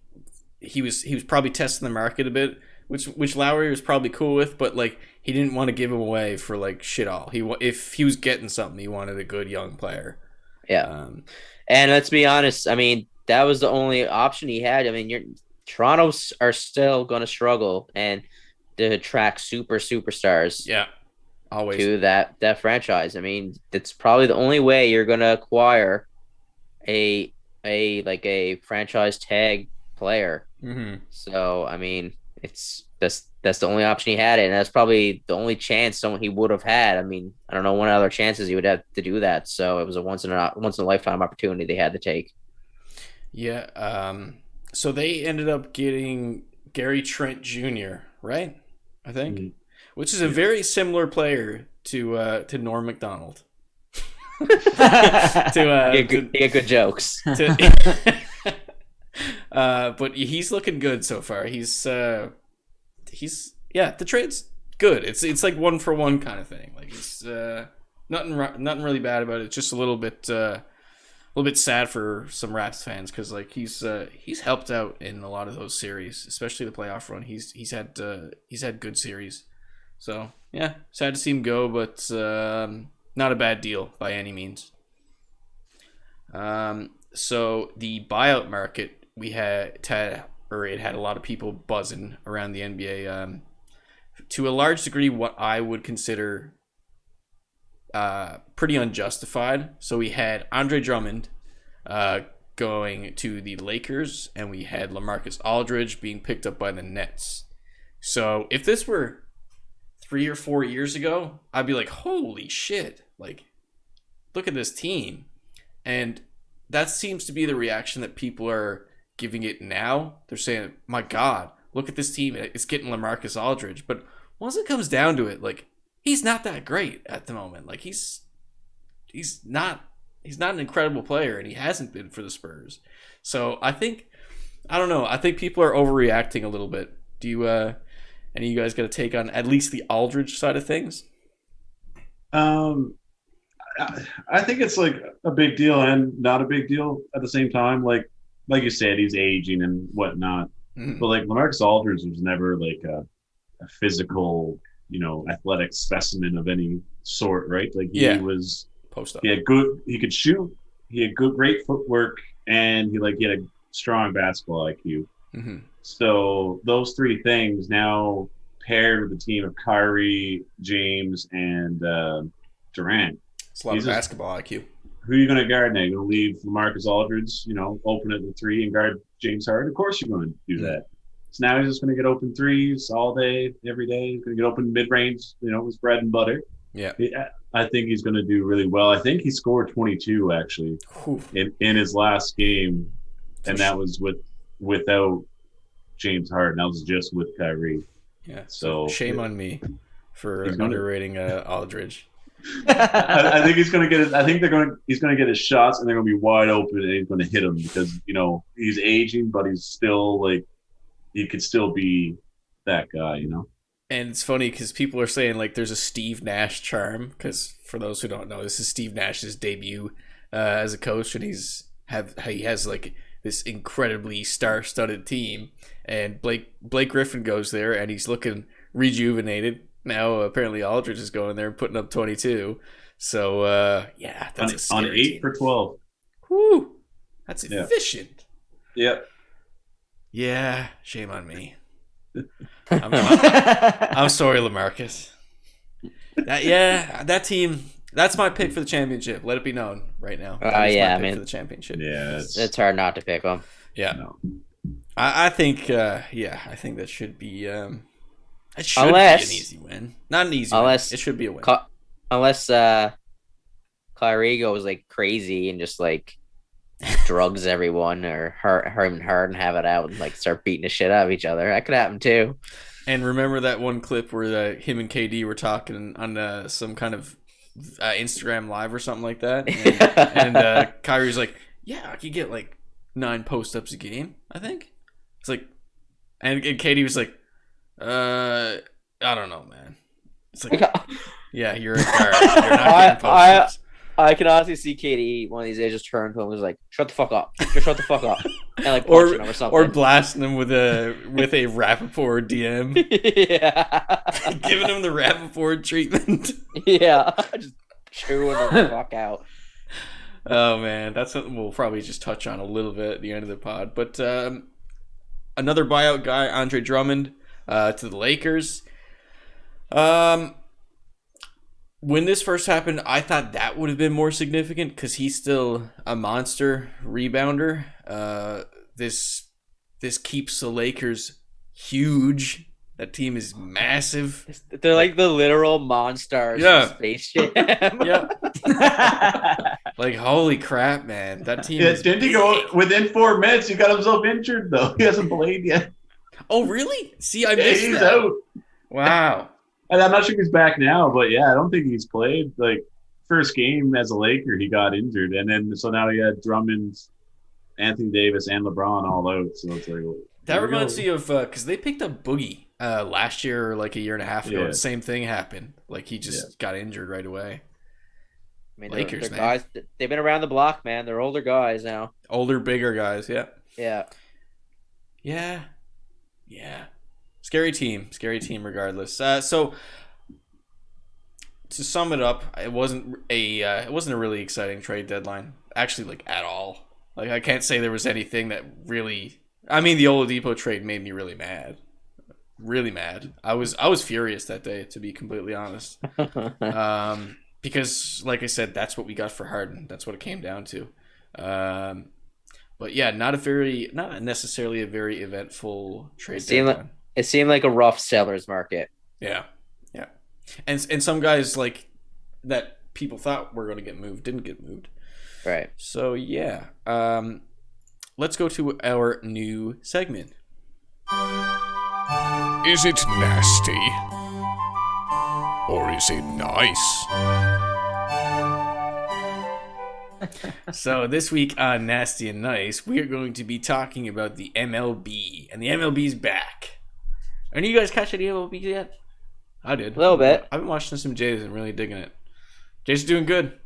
he was probably testing the market a bit, which Lowry was probably cool with, but like he didn't want to give him away for like shit all. If he was getting something, he wanted a good young player. Yeah. And let's be honest, I mean, that was the only option he had. I mean, Toronto are still going to struggle and to attract superstars. Yeah. Always. To that franchise. I mean, it's probably the only way you're going to acquire a franchise tag player. Mm-hmm. So I mean, that's the only option he had, and that's probably the only chance he would have had. I mean, I don't know what other chances he would have to do that. So it was a once in a lifetime opportunity they had to take. Yeah. So they ended up getting Gary Trent Jr., right? I think, which is a very similar player to Norm Macdonald. You get good jokes. But he's looking good so far. He's the trade's good. It's like 1-for-1 kind of thing. Like it's nothing really bad about it. It's just a little bit sad for some Raps fans because like he's helped out in a lot of those series, especially the playoff run. He's had good series. So yeah, sad to see him go, but not a bad deal by any means. So the buyout market, it had a lot of people buzzing around the NBA. To a large degree, what I would consider pretty unjustified. So we had Andre Drummond going to the Lakers, and we had LaMarcus Aldridge being picked up by the Nets. So if this were 3 or 4 years ago, I'd be like, holy shit, like, look at this team. And that seems to be the reaction that people are giving it now. They're saying, my God, look at this team. It's getting LaMarcus Aldridge. But once it comes down to it, like, he's not that great at the moment. Like, he's not an incredible player, and he hasn't been for the Spurs. So I think people are overreacting a little bit. Do you, any of you guys got a take on at least the Aldridge side of things? I think it's like a big deal and not a big deal at the same time. Like you said, he's aging and whatnot. But like LaMarcus Aldridge was never like a physical, athletic specimen of any sort, right? Like he was post up. He could shoot. He had great footwork, and he had a strong basketball IQ. Mm-hmm. So those three things now paired with the team of Kyrie, James, and Durant. It's a lot of basketball IQ. Who are you going to guard now? You're going to leave LaMarcus Aldridge, open at the three and guard James Harden? Of course you're going to do that. So now he's just going to get open threes all day, every day. He's going to get open mid-range, his bread and butter. Yeah. I think he's going to do really well. I think he scored 22, actually, in his last game, and that was without James Harden. That was just with Kyrie. Yeah. So shame on me for underrating Aldridge. I think he's going to get. He's going to get his shots, and they're going to be wide open, and he's going to hit them because he's aging, but he's still he could still be that guy, And it's funny because people are saying there's a Steve Nash charm. Because for those who don't know, this is Steve Nash's debut as a coach, and he has this incredibly star-studded team. And Blake Griffin goes there, and he's looking rejuvenated. Now apparently Aldridge is going there and putting up 22. So that's a scary on 8 for 12. Whoo, that's efficient. Yep. Yeah, shame on me. I'm sorry, LaMarcus. That team. That's my pick for the championship. Let it be known right now. For the championship. Yeah, it's hard not to pick them. Yeah, no. I think. I think that should be. It should be an easy win. Not an easy win. It should be a win. Unless Kyrie goes crazy and just drugs everyone, or him and Harden have it out and start beating the shit out of each other. That could happen too. And remember that one clip where him and KD were talking on some kind of Instagram live or something like that, and Kyrie's like, "Yeah, I could get 9 post-ups a game, I think." It's and KD was like, I don't know, man. It's yeah, you're a guard. You're not getting post-ups. I can honestly see KD one of these days just turn to him and was shut the fuck up. Just shut the fuck up. And punch him or something. Or blasting him with a Rappaport DM. Yeah. Giving him the Rappaport treatment. Yeah. Just chewing him the fuck out. Oh man, that's something we'll probably just touch on a little bit at the end of the pod. But another buyout guy, Andre Drummond, to the Lakers. When this first happened, I thought that would have been more significant because he's still a monster rebounder. This keeps the Lakers huge. That team is massive. They're the literal monsters in Space Jam. Yeah. Like, holy crap, man. That team Yeah, is didn't he big. go within 4 minutes? He got himself injured though. He hasn't played yet. Oh, really? See, I Yeah, missed he's that. out. Wow. And I'm not sure if he's back now, but yeah, I don't think he's played. Like first game as a Laker, he got injured, and then so now he had Drummond, Anthony Davis, and LeBron all out. So it's like That reminds me of because they picked up Boogie last year or like a year and a half ago. Yeah. The same thing happened. Like he just got injured right away. I mean, Lakers, they're man. guys. They've been around the block, man. They're older guys now. Older, bigger guys. Yeah. Yeah. Yeah. Yeah. Scary team regardless. So to sum it up, it wasn't a really exciting trade deadline. Actually, like at all. Like I can't say there was anything that really. I mean, the Oladipo trade made me really mad. Really mad. I was furious that day, to be completely honest. Because, like I said, that's what we got for Harden. That's what it came down to. But yeah, not necessarily a very eventful trade deadline. It seemed like a rough seller's market. Yeah, yeah, and some guys like that people thought were going to get moved didn't get moved. Right. So yeah, let's go to our new segment. Is it nasty? Or is it nice? So this week on Nasty and Nice, we are going to be talking about the MLB, and the MLB's back. Are you guys catching the MLB yet? I did. A little bit. I've been watching some Jays and really digging it. Jays are doing good,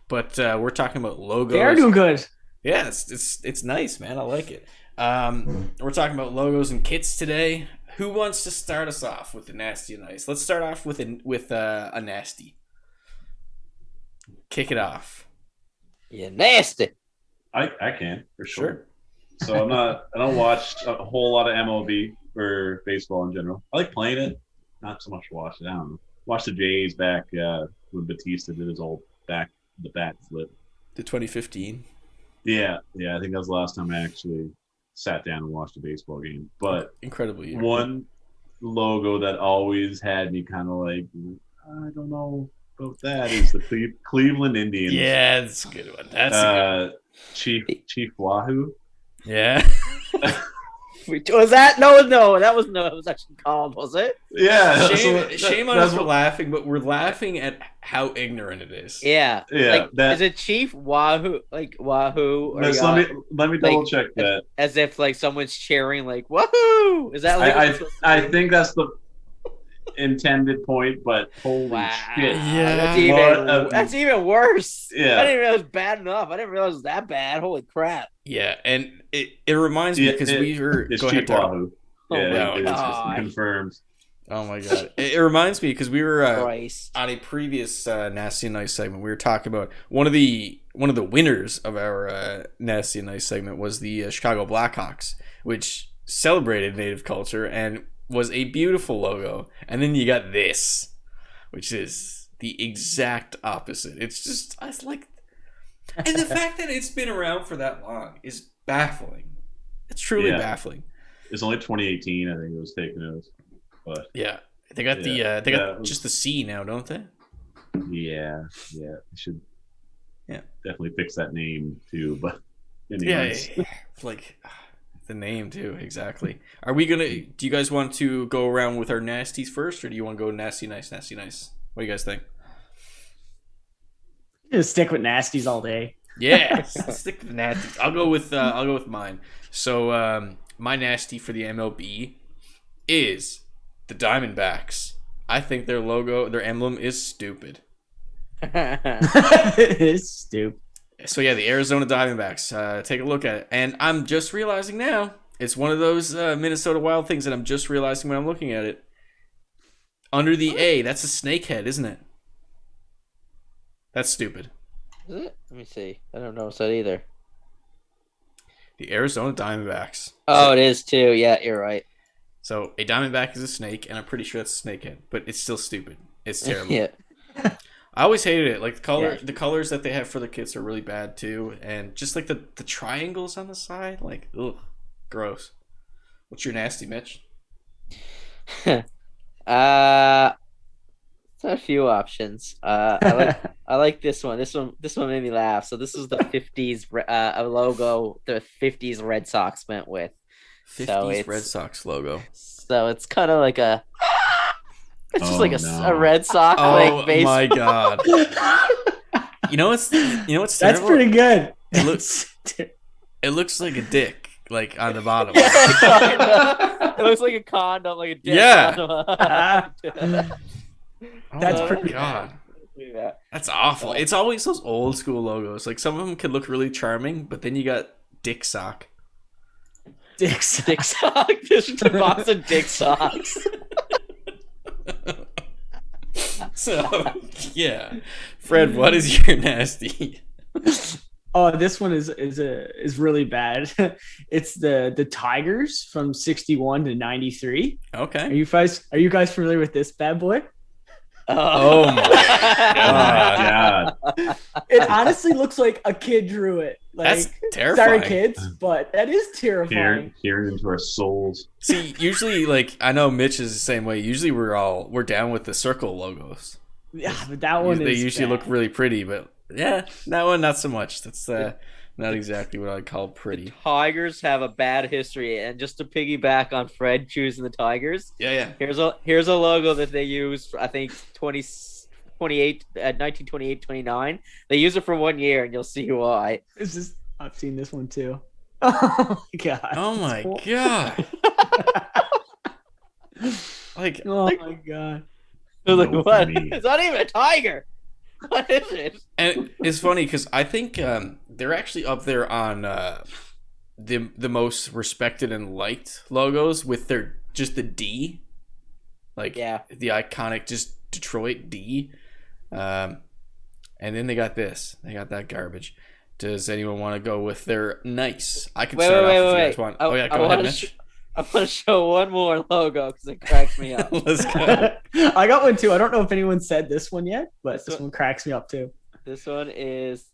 but we're talking about logos. They are doing good. Yeah, it's nice, man. I like it. We're talking about logos and kits today. Who wants to start us off with the Nasty and Nice? Let's start off with a nasty. Kick it off. Yeah, nasty. I can for sure. So I don't watch a whole lot of MLB or baseball in general. I like playing it, not so much watch it. I don't know. Watch the Jays back when Batista did his old the bat flip. The 2015. Yeah. I think that was the last time I actually sat down and watched a baseball game. But Incredible year. one logo that always had me kind of like, I don't know about that is the Cleveland Indians. Yeah, that's a good one. That's a Chief Wahoo. Yeah. Was that? No, that was no. It was actually called, was it? Yeah. Shame on us for laughing, but we're laughing at how ignorant it is. Yeah. Yeah. Like, is it Chief Wahoo? Like Wahoo? Or Let me double check that. As if like someone's cheering, like Wahoo! Is that? Like I think that's the intended point, but holy shit! Yeah. That's even worse. Yeah. I didn't realize it was bad enough. I didn't realize it was that bad. Holy crap! Yeah, and it reminds me because we were. It's Go ahead, Chief Wahoo. Oh Yeah, my God. it's confirmed. Oh my god! It reminds me because we were Christ. on a previous Nasty and Nice segment. We were talking about one of the winners of our Nasty and Nice segment was the Chicago Blackhawks, which celebrated Native culture and was a beautiful logo. And then you got this, which is the exact opposite. It's like, and the fact that it's been around for that long is baffling. It's truly baffling. It's only 2018, I think it was taken out. But yeah, they got they got just the C now, don't they? Yeah, they should. Yeah, definitely fix that name too. But anyways. Yeah, like the name too. Exactly. Are we gonna? Do you guys want to go around with our nasties first, or do you want to go nasty nice? What do you guys think? Just stick with nasties all day. Yeah, let's stick with nasties. I'll go with mine. So my nasty for the MLB is the Diamondbacks. I think their logo, their emblem is stupid. It's stupid. So yeah, the Arizona Diamondbacks. Take a look at it, and I'm just realizing now it's one of those Minnesota Wild things that I'm just realizing when I'm looking at it. Under the A, that's a snake head, isn't it? That's stupid. Is it? Let me see. I don't notice that either. The Arizona Diamondbacks. Oh, it is too. Yeah, you're right. So a Diamondback is a snake, and I'm pretty sure that's a snake head, but it's still stupid. It's terrible. Yeah. I always hated it. Like the colors that they have for the kits are really bad too, and just like the triangles on the side, like ugh, gross. What's your nasty, Mitch? a few options. I like this one. This one made me laugh. So this is the 50s a logo the 50s Red Sox went with. 50s Red Sox logo. So it's kind of like a it's just like a no. Red Sox Oh like base. my god. You know what's That's terrible? pretty good. It looks like a dick, like on the bottom. It looks like a condom, like a dick. Yeah. Condom. That's Oh my pretty god. Yeah. That's awful. It's always those old school logos. Like some of them could look really charming, but then you got Dick Sock. Dick sock. This is the box of dick socks. So yeah, Fred, what is your nasty? Oh, this one is really bad. It's the Tigers from 61 to 93. Okay. Are you guys familiar with this bad boy? Oh my God. It honestly looks like a kid drew it. Like, That's terrifying. sorry, kids, but that is terrifying. Peering into our souls. See, usually, like I know Mitch is the same way. Usually, we're down with the circle logos. Yeah, but that one They is usually bad. look really pretty, but yeah, that one not so much. That's not exactly what I'd call pretty. Tigers have a bad history, and just to piggyback on Fred choosing the Tigers, Yeah. here's a logo that they use for, I think 1928, 29. They use it for 1 year, and you'll see why. I've seen this one too. Oh my god. Oh my god. Like, Oh my god. I was like, No, what? for me. It's not even a tiger. What is it? and it's funny because I think they're actually up there on the most respected and liked logos with their just the D, like Yeah. the iconic just Detroit D, and then they got this. They got that garbage. Does anyone want to go with their nice? I can start off if you guys want. Oh yeah, go ahead, Mitch. I want to show one more logo because it cracks me up. Let's go. I got one too. I don't know if anyone said this one yet, but this So- one cracks me up too. This one is,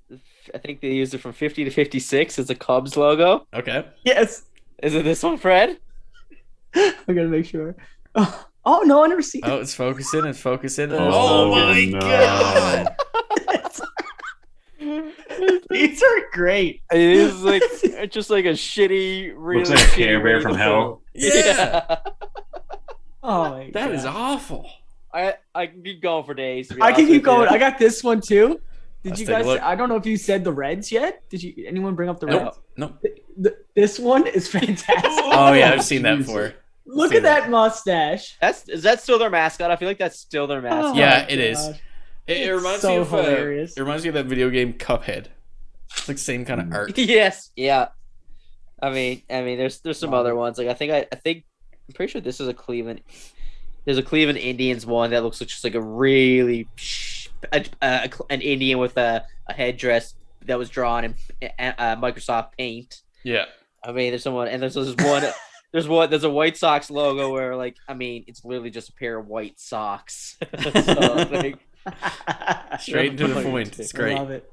I think they used it from 50 to 56 as a Cubs logo. Okay. Yes. Is it this one, Fred? I gotta make sure. Oh no, I never seen Oh, it's focusing. It's focusing. Oh, Oh my no. god. These are great. It is like it's just like a shitty, really Looks like a shitty Care Bear from rainbow. hell. Yeah. Oh my That god. is awful. I can keep going for days. to be I can honest keep with going. you. I got this one too. Did Let's you take a guys? look. I don't know if you said the Reds yet. Did you? Anyone bring up the Reds? Nope. This one is fantastic. Oh yeah, I've seen that before. Look seen at that mustache. Is that still their mascot? I feel like that's still their mascot. Yeah, my it is. gosh. It It's reminds so me of hilarious. it reminds me of that video game Cuphead. It's like same kind of art. Yes. Yeah. I mean, there's some other ones. Like I think I'm pretty sure this is a Cleveland. There's a Cleveland Indians one that looks just like a really an Indian with a headdress that was drawn in Microsoft Paint. Yeah. I mean, there's someone, and there's one. There's a White Sox logo where, like, I mean, it's literally just a pair of white socks. So, like, Straight to the point. It's I great. love it.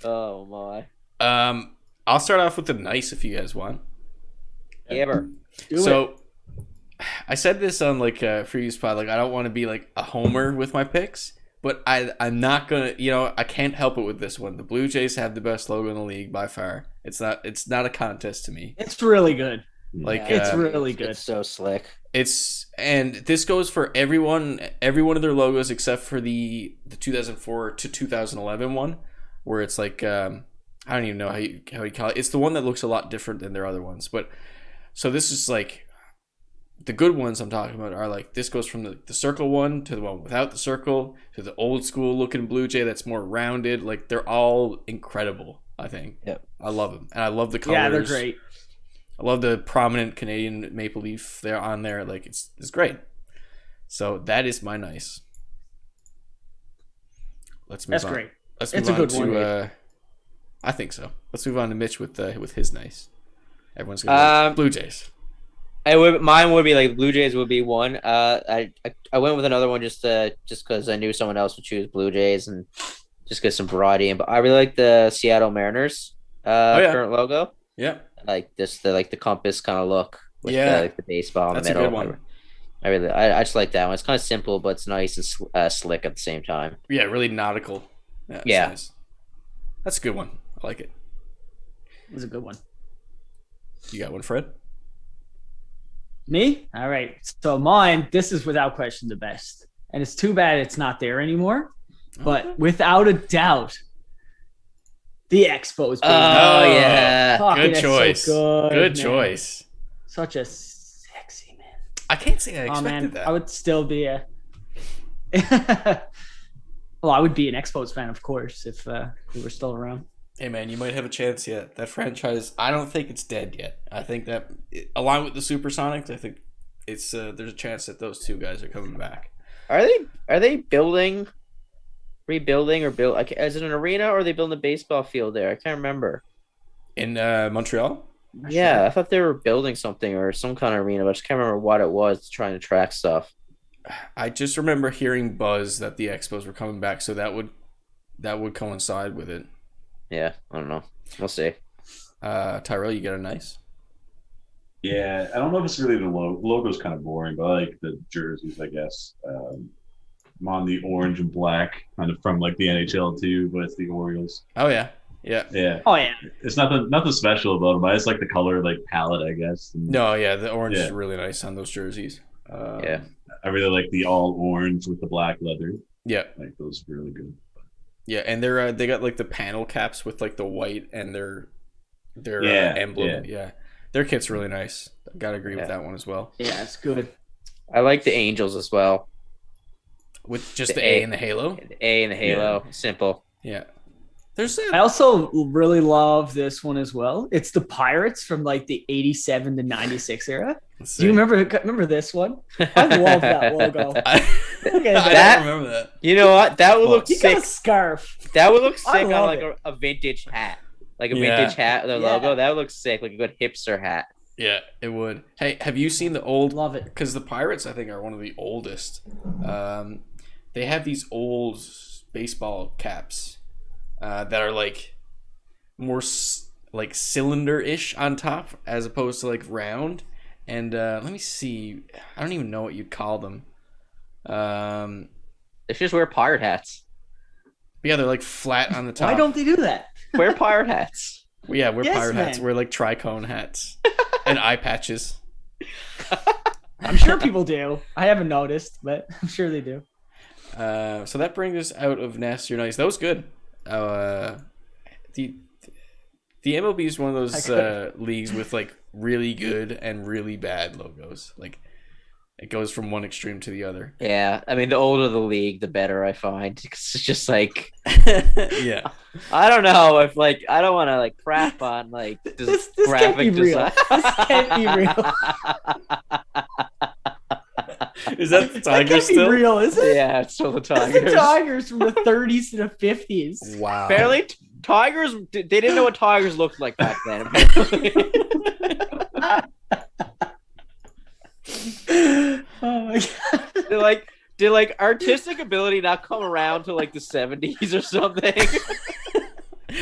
oh my, I'll start off with the nice if you guys want. ever. So I said this on like a previous pod, like I don't want to be like a homer with my picks, but I'm not gonna, I can't help it with this one. The Blue Jays have the best logo in the league by far. It's not a contest to me. It's really good. Like Yeah, It's really good. It's so slick. and this goes for every one of their logos except for the 2004 to 2011 one, where it's like I don't even know how you call it. It's the one that looks a lot different than their other ones. But so this is like the good ones I'm talking about are like this goes from the circle one to the one without the circle to the old school looking Blue Jay that's more rounded. Like they're all incredible. I think. Yep. I love them, and I love the colors. Yeah, they're great. I love the prominent Canadian maple leaf there on there. Like it's great. So that is my nice. Let's move That's on. great. Let's It's move a on good one, to. I think so. Let's move on to Mitch with his nice. Everyone's gonna go Blue Jays. Mine would be like Blue Jays would be one. I went with another one just because I knew someone else would choose Blue Jays and just get some variety. But I really like the Seattle Mariners current logo. Yeah. Like the compass kind of look with Yeah. like the baseball in That's the a middle. good one. I just like that one. It's kind of simple, but it's nice and slick at the same time. Yeah, really nautical. Yeah. Yeah. Nice. That's a good one. I like it. It was a good one. You got one, Fred? Me? All right. So mine, this is without question the best. And it's too bad it's not there anymore. But without a doubt, the Expos. Baby. Oh, yeah. Fucking, Good that's choice. So Good man. choice. Such a sexy man. I can't say I Oh expected man, that. I would still be a. Well, I would be an Expos fan, of course, if we were still around. Hey man, you might have a chance yet. That franchise, I don't think it's dead yet. I think that, along with the Supersonics, I think it's there's a chance that those two guys are coming back. Are they rebuilding or build? Like, is it an arena or are they building a baseball field there? I can't remember. In Montreal? Yeah, I thought they were building something or some kind of arena, but I just can't remember what it was. Trying to track stuff. I just remember hearing buzz that the Expos were coming back, so that would coincide with it. Yeah, I don't know. We'll see. Tyrell, you got a nice? Yeah, I don't know if it's really the logo. Logo's kind of boring, but I like the jerseys, I guess. I'm on the orange and black, kind of from like the NHL too, but it's the Orioles. Oh yeah. Yeah. Yeah, Oh yeah. it's nothing special about them. I just like the color, like palette, I guess. And No, yeah, the orange is Yeah. really nice on those jerseys. Yeah. I really like the all orange with the black leather. Yeah. Like those are really good. Yeah, and they got like the panel caps with like the white and their Yeah, emblem. Yeah. Their kit's really nice. I gotta agree with that one as well. Yeah, it's good. I like the Angels as well. With just The the A A. and the halo. The A and the halo. Simple. Yeah. There's I also really love this one as well. It's the Pirates from like the 87 to 96 era. Do you remember this one? I love that logo. I Look at don't that. remember that. You know what? That would look He got sick. a scarf. That would look I sick on love like it. a vintage hat. Like a Yeah. vintage hat with a Yeah. logo. That would look sick. Like a good hipster hat. Yeah, it would. Hey, have you seen the old? Love it. Because the Pirates, I think, are one of the oldest. They have these old baseball caps that are like more like cylinder-ish on top as opposed to like round. And let me see. I don't even know what you'd call them. They should just wear pirate hats. Yeah, they're like flat on the top. Why don't they do that? Wear pirate hats. Yeah, we're Yes, pirate hats. man. We're like tricone hats and eye patches. I'm sure people do. I haven't noticed, but I'm sure they do. So that brings us out of Nasty or Nice. That was good. The MLB is one of those leagues with like really good and really bad logos. Like it goes from one extreme to the other. Yeah. I mean, the older the league, the better I find. It's just like, Yeah. I don't know if like, I don't want to like crap on like This can't be graphic real. design. This can't be real. Is that the That Tigers can't be still? real, is it? Yeah, it's still the That's the Tigers. Tigers from the 30s to the 50s. Wow. Apparently, Tigers, they didn't know what Tigers looked like back then. apparently. Oh my god. Did like artistic ability not come around to like the 70s or something?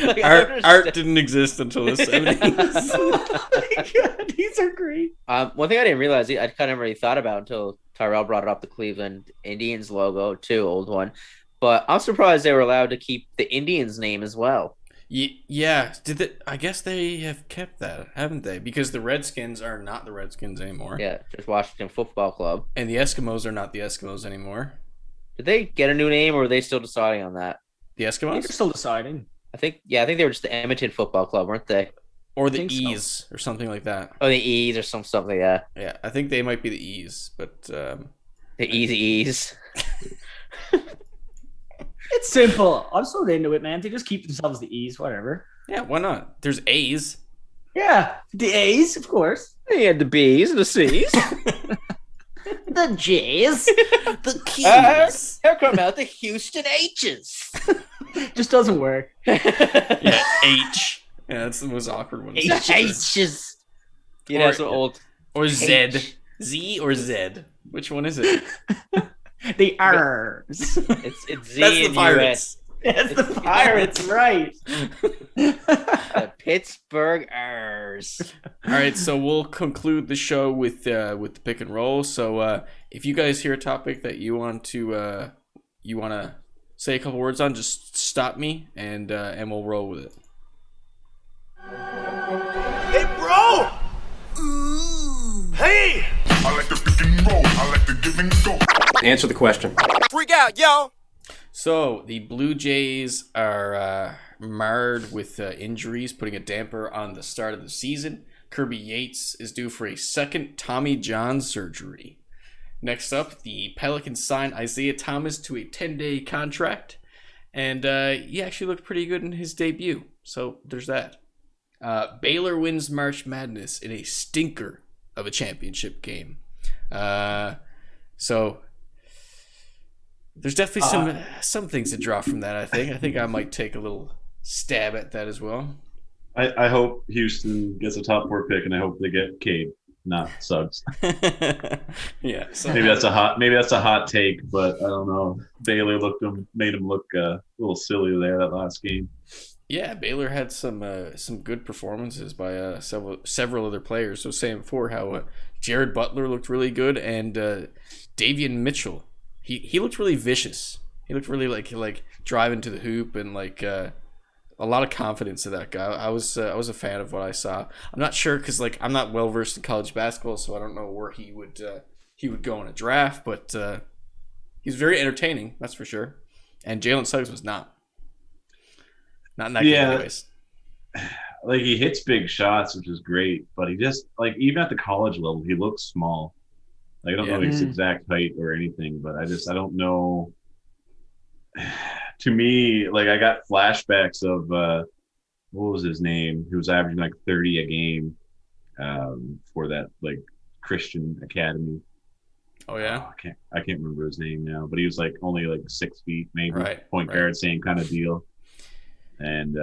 Like, I don't Art understand. didn't exist until the 70s. Oh my god, these are great. One thing I didn't realize, I kind of really thought about until Tyrell brought it up, the Cleveland Indians logo, too, old one. But I'm surprised they were allowed to keep the Indians name as well. Yeah. I guess they have kept that, haven't they? Because the Redskins are not the Redskins anymore. Yeah, just Washington Football Club. And the Eskimos are not the Eskimos anymore. Did they get a new name, or are they still deciding on that? The They're Eskimos? still deciding. I think they were just the Edmonton Football Club, weren't they? Or the think so. E's or something like that. Oh, the E's or some stuff like that. Yeah, I think they might be the E's, but The Easy E's. It's simple. I'm so into it, man. They just keep themselves the E's, whatever. yeah, why not? There's A's. Yeah, the A's, of course. They had the B's and the C's. The J's. The Q's. Here come out the Houston H's. Just doesn't work. Yeah, H. Yeah, that's the most awkward one. H's. You know, Or- some old. Or Z. H. Z or Z? Which one is it? The R's. It's Z That's the and Pirates. That's the Pirates, right? US. Pittsburghers. All right, so we'll conclude the show with the pick and roll. So if you guys hear a topic that you want to say a couple words on, just stop me and we'll roll with it. Hey, bro! Hey! I like the pick and roll. I like the give and go. Answer the question. Freak out, yo! So the Blue Jays are marred with injuries, putting a damper on the start of the season. Kirby Yates is due for a second Tommy John surgery. Next up, the Pelicans signed Isaiah Thomas to a 10-day contract, and he actually looked pretty good in his debut. So there's that. Baylor wins March Madness in a stinker of a championship game. So there's definitely some things to draw from that. I think I might take a little stab at that as well. I hope Houston gets a top 4 pick, and I hope they get Cade, not Suggs. Yeah, so Maybe that's a hot take, but I don't know. Baylor made him look a little silly there that last game. Yeah, Baylor had some good performances by several other players. So saying before how Jared Butler looked really good, and Davion Mitchell, he looked really vicious. He looked really like driving to the hoop and a lot of confidence to that guy. I was a fan of what I saw. I'm not sure because I'm not well versed in college basketball, so I don't know where he would go in a draft. But he's very entertaining, that's for sure. And Jalen Suggs was not. Not in that game, anyways. He hits big shots, which is great, but he just even at the college level, he looks small. I don't know his exact height or anything, but I don't know. To me, I got flashbacks of what was his name? He was averaging 30 a game for that Christian Academy. Oh yeah, I can't remember his name now, but he was only 6 feet, maybe point guard, same kind of deal. And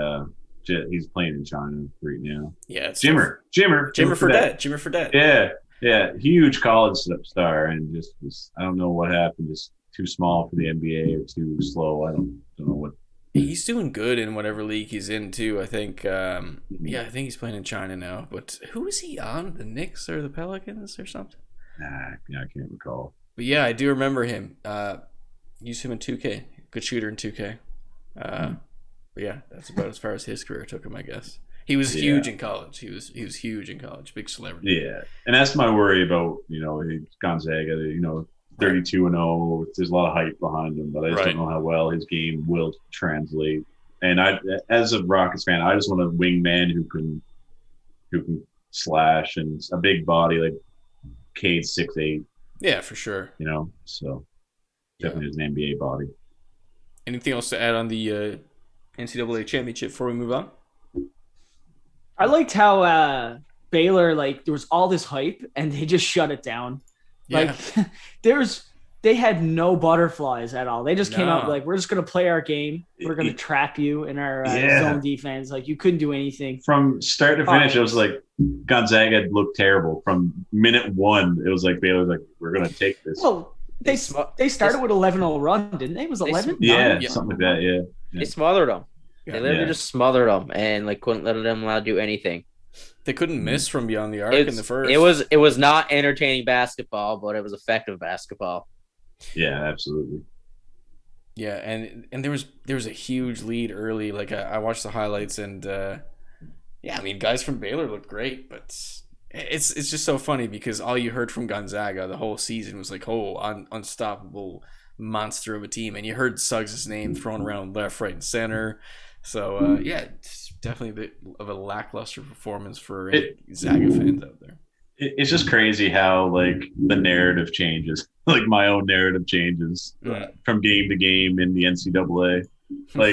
he's playing in China right now. Yeah, it's Jimmer Fredette. Yeah, huge college star, and just I don't know what happened. Just too small for the NBA or too slow. I don't know what. He's doing good in whatever league he's in too. I think. I think he's playing in China now. But who is he on? The Knicks or the Pelicans or something? I can't recall. But yeah, I do remember him. Used him in 2K. Good shooter in 2K. But yeah, that's about as far as his career took him, I guess. He was huge in college. He was huge in college. Big celebrity. Yeah, and that's my worry about Gonzaga. 32-0. There's a lot of hype behind him, but I just don't know how well his game will translate. And as a Rockets fan, I just want a wingman who can slash and a big body like Cade 6'8". Yeah, for sure. So definitely has an NBA body. Anything else to add on the NCAA championship before we move on? I liked how Baylor, there was all this hype and they just shut it down. Yeah. They had no butterflies at all. They just came out we're just going to play our game. We're going to trap you in our zone defense. You couldn't do anything. From start to finish, it was Gonzaga looked terrible. From minute one, it was Baylor's we're going to take this. Well, they started with 11-0 run, didn't they? It was 11? Yeah, something like that, yeah. They smothered them. They literally just smothered them and couldn't let them allow to do anything. They couldn't miss from beyond the arc in the first. It was not entertaining basketball, but it was effective basketball. Yeah, absolutely. Yeah, and there was a huge lead early. I watched the highlights and guys from Baylor looked great, but it's just so funny because all you heard from Gonzaga the whole season was unstoppable monster of a team, and you heard Suggs' name thrown around left, right, and center. So it's definitely of a lackluster performance for Zaga fans out there. It's just crazy how the narrative changes, my own narrative changes from game to game in the NCAA.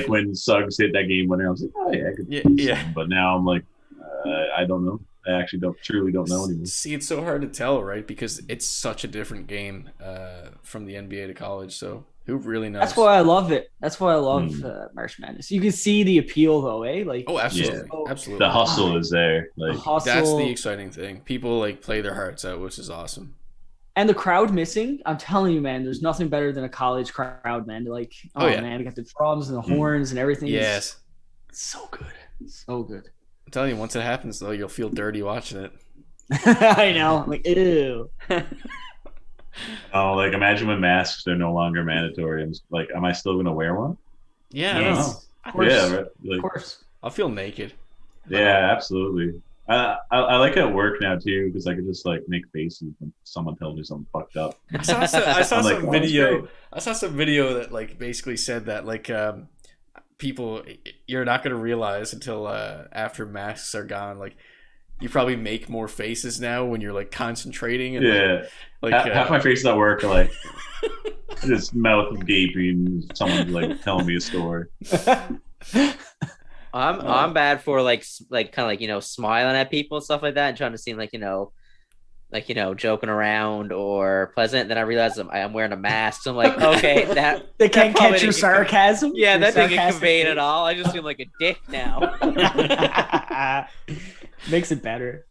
When Suggs hit that game winner, I was oh yeah, I could yeah. But now I'm I don't know. I actually truly don't know anymore. See, it's so hard to tell, right? Because it's such a different game from the NBA to college. So who really knows? That's why I love it. That's why I love March Madness. You can see the appeal, though, eh? Oh, absolutely, absolutely. The hustle is there. The hustle. That's the exciting thing. People play their hearts out, which is awesome. And the crowd missing, I'm telling you, man, there's nothing better than a college crowd, man. Man, we got the drums and the horns and everything. Yes. It's so good. So good. telling you, once it happens, though, you'll feel dirty watching it. I know. I'm like, ew. Oh, like imagine when masks are no longer mandatory. I'm just like, am I still gonna wear one? Yeah, I don't know. Yes. Of course. Yeah, right. Like, Of course. I'll feel naked. yeah, absolutely. I like it at work now too because I could just like make faces when someone tells me something fucked up. I saw I'm like, some "Oh, that's video. great." I saw some video that like basically said that like people, you're not gonna realize until after masks are gone. Like you probably make more faces now when you're like concentrating. And, Yeah, like half my faces at work are like just mouth gaping. Someone's like telling me a story. I'm bad for like kind of like smiling at people and stuff like that and trying to seem like joking around or pleasant. Then I realize I'm wearing a mask. So I'm like, okay, that They can't that probably catch your didn't- sarcasm. Yeah, Your that didn't get sarcastic conveyed face. at all. I just feel like a dick now. Makes it better.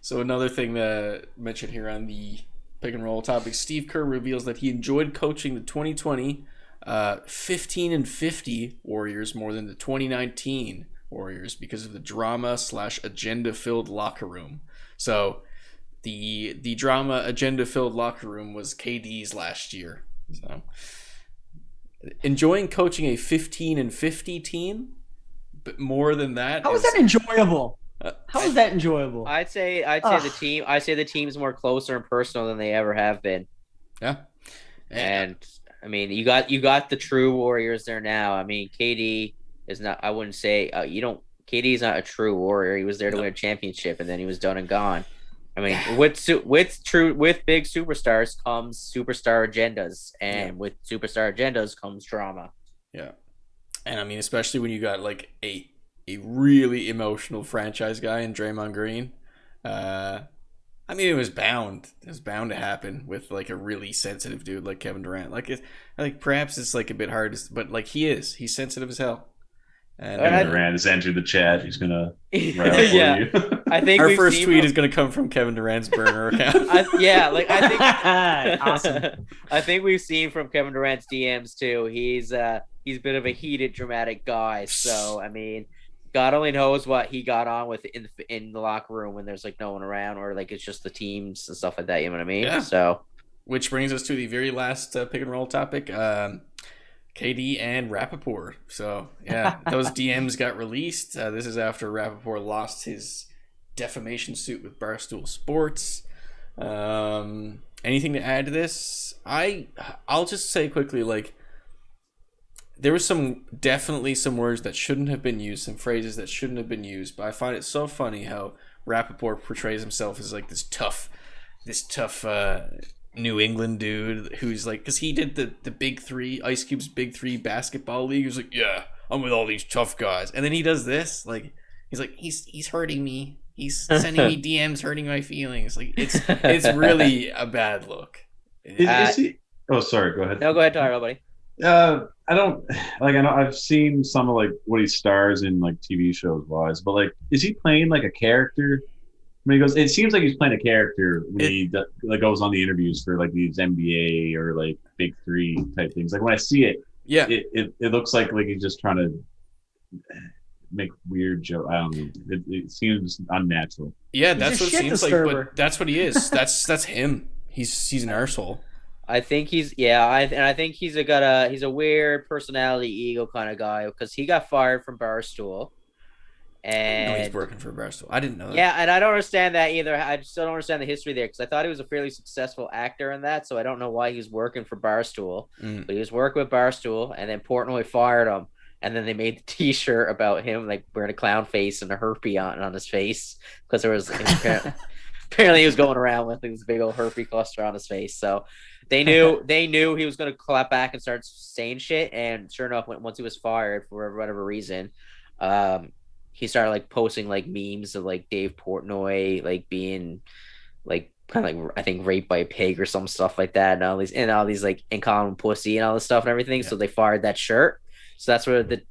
So another thing to mention here on the pick and roll topic, Steve Kerr reveals that he enjoyed coaching the 2020 15-50 Warriors more than the 2019 Warriors because of the drama / agenda filled locker room. So the drama agenda filled locker room was KD's last year. So enjoying coaching a 15-50 team, but more than that, How is that enjoyable? How is that enjoyable? I'd say the team's more closer and personal than they ever have been. Yeah. And I mean, you got the true Warriors there now. I mean, KD is not. I wouldn't say KD is not a true Warrior. He was there to win a championship, and then he was done and gone. I mean, with big superstars comes superstar agendas, and with superstar agendas comes drama. Yeah, and I mean, especially when you got like a really emotional franchise guy in Draymond Green. I mean, it was bound to happen with like a really sensitive dude like Kevin Durant. Like perhaps it's like a bit hard, but like he's sensitive as hell. And Kevin Durant has entered the chat. He's gonna write up Yeah. for you. I think our we've first seen tweet from- is going to come from Kevin Durant's burner account. I think Awesome. I think we've seen from Kevin Durant's DMs too. He's a bit of a heated, dramatic guy. So I mean, God only knows what he got on with in the locker room when there's like no one around or like it's just the teams and stuff like that. You know what I mean? Yeah. So, Which brings us to the very last pick and roll topic. KD and Rappaport. So, yeah, those DMs got released. This is after Rappaport lost his defamation suit with Barstool Sports. Anything to add to this? I'll just say quickly, like, there was definitely some words that shouldn't have been used, some phrases that shouldn't have been used, but I find it so funny how Rappaport portrays himself as like this tough New England dude who's like, because he did the Big Three, Ice Cube's Big Three basketball league. He was like, yeah, I'm with all these tough guys, and then he does this, like, he's like, he's hurting me, he's sending me DMs, hurting my feelings. Like, it's really a bad look. Is he? Oh, sorry. Go ahead. no, go ahead, Tyler, buddy. I don't like. I know I've seen some of like what he stars in like TV shows wise, but like, is he playing like a character? I mean, it seems like he's playing a character when he like goes on the interviews for like these NBA or like Big Three type things. Like when I see it, Yeah, it looks like he's just trying to make weird jokes. I don't know. It seems unnatural. yeah, He's that's a what it shit seems like. disturber. But that's what he is. That's him. He's an arsehole. I think he's I think he's a weird personality, ego kind of guy because he got fired from Barstool. I know he's And working for Barstool. I didn't know that. yeah, and I don't understand that either. I still don't understand the history there because I thought he was a fairly successful actor in that, so I don't know why he was working for Barstool. Mm. But he was working with Barstool, and then Portnoy fired him, and then they made the T-shirt about him like wearing a clown face and a herpy on his face because there was apparently he was going around with this big old herpy cluster on his face. So they knew he was going to clap back and start saying shit, and sure enough, once he was fired for whatever reason, he started like posting like memes of like Dave Portnoy like being like kind of like I think raped by a pig or some stuff like that, and all these like in common pussy and all this stuff and everything. Yeah. So they fired that shirt. So that's where the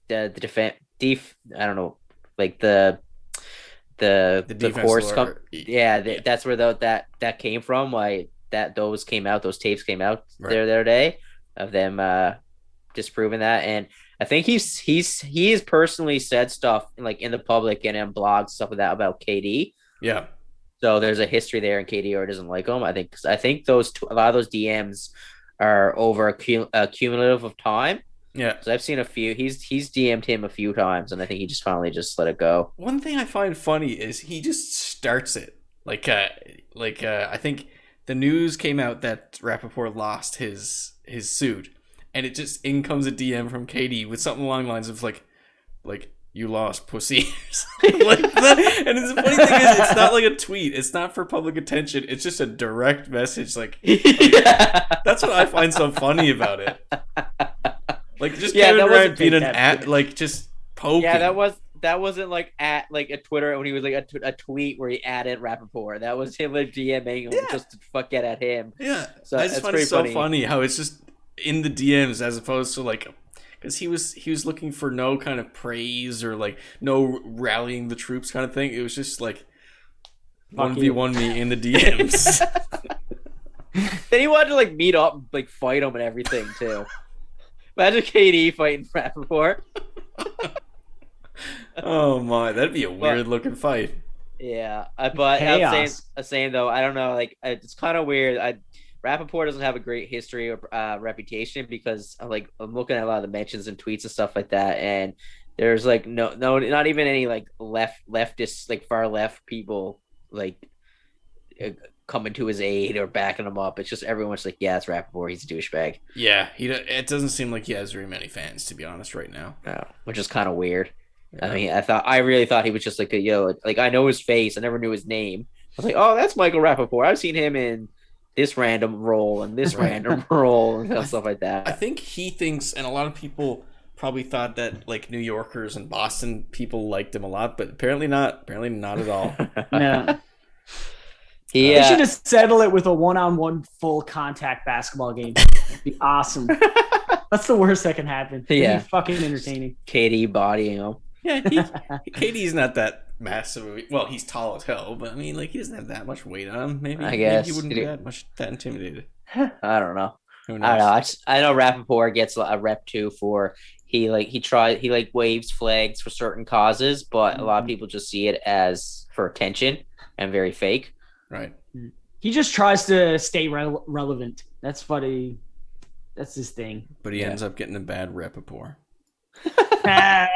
I don't know, like the course come. Yeah, that's where that came from. Like those tapes came out right there the other day of them disproving that. And I think he's personally said stuff like in the public and in blogs stuff like that about KD. Yeah. So there's a history there, and KD doesn't like him. I think a lot of those DMs are over a cumulative of time. Yeah. So I've seen a few. He's DM'd him a few times, and I think he just finally just let it go. One thing I find funny is he just starts it. I think the news came out that Rappaport lost his suit, and it just in comes a DM from KD with something along the lines of like you lost pussy like that. And the funny thing is it's not like a tweet, it's not for public attention, it's just a direct message like that's what I find so funny about it. Like just Kevin Durant being an at like just poking. Yeah, that wasn't like at like a Twitter when he was like a tweet where he added Rappaport. That was him like DMing him just to fuck it at him. Yeah. So I just find it so funny how it's just in the DMs as opposed to like, because he was looking for no kind of praise or like no rallying the troops kind of thing. It was just like 1v1 me in the DMs. Then he wanted to like meet up and like fight him and everything too. Imagine KD fighting Rappaport. Oh my, that'd be a weird looking fight. Yeah, but I'm saying though, I don't know, like it's kind of weird. Rappaport doesn't have a great history or reputation because like I'm looking at a lot of the mentions and tweets and stuff like that, and there's like no, not even any like leftist, like far left people like coming to his aid or backing him up. It's just everyone's like, yeah, it's Rappaport. He's a douchebag. Yeah, it doesn't seem like he has very many fans, to be honest, right now. No, which is kind of weird. Yeah. I mean, I really thought he was just like like I know his face. I never knew his name. I was like, oh, that's Michael Rappaport. I've seen him in this random role and this random role and stuff like that. I think he thinks, and a lot of people probably thought that like New Yorkers and Boston people liked him a lot, but apparently not. Apparently not at all. No. They should just settle it with a one-on-one full contact basketball game. It'd be awesome. That's the worst that can happen. It'd be fucking entertaining. KD bodying him. Yeah, KD's not that massive. Well, he's tall as hell, but I mean, like, he doesn't have that much weight on him. Maybe he wouldn't be that intimidated. I don't know. Who knows? I don't know. I know Rappaport gets a rep too for he waves flags for certain causes, but a lot of people just see it as for attention and very fake. Right. He just tries to stay relevant. That's funny. That's his thing. But he ends up getting a bad Rappaport. How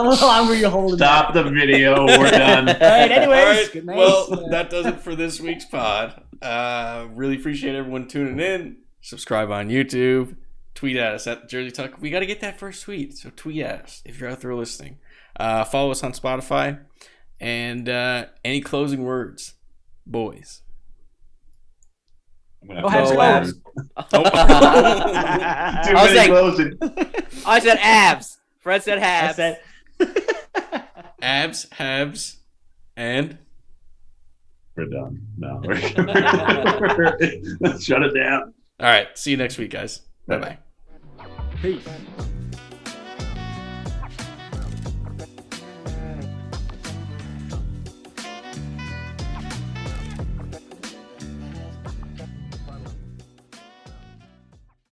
long were you holding? Stop the video. We're done. All right. Anyways, good night. Well, that does it for this week's pod. Really appreciate everyone tuning in. Subscribe on YouTube. Tweet at us at Jersey Talk. We got to get that first tweet, so tweet at us if you're out there listening. Follow us on Spotify. And any closing words, boys? Habs. Too many closing. I said abs. Fred said Habs. Abs, Habs, and we're done. No, let's shut it down. All right. See you next week, guys. Bye-bye. Peace.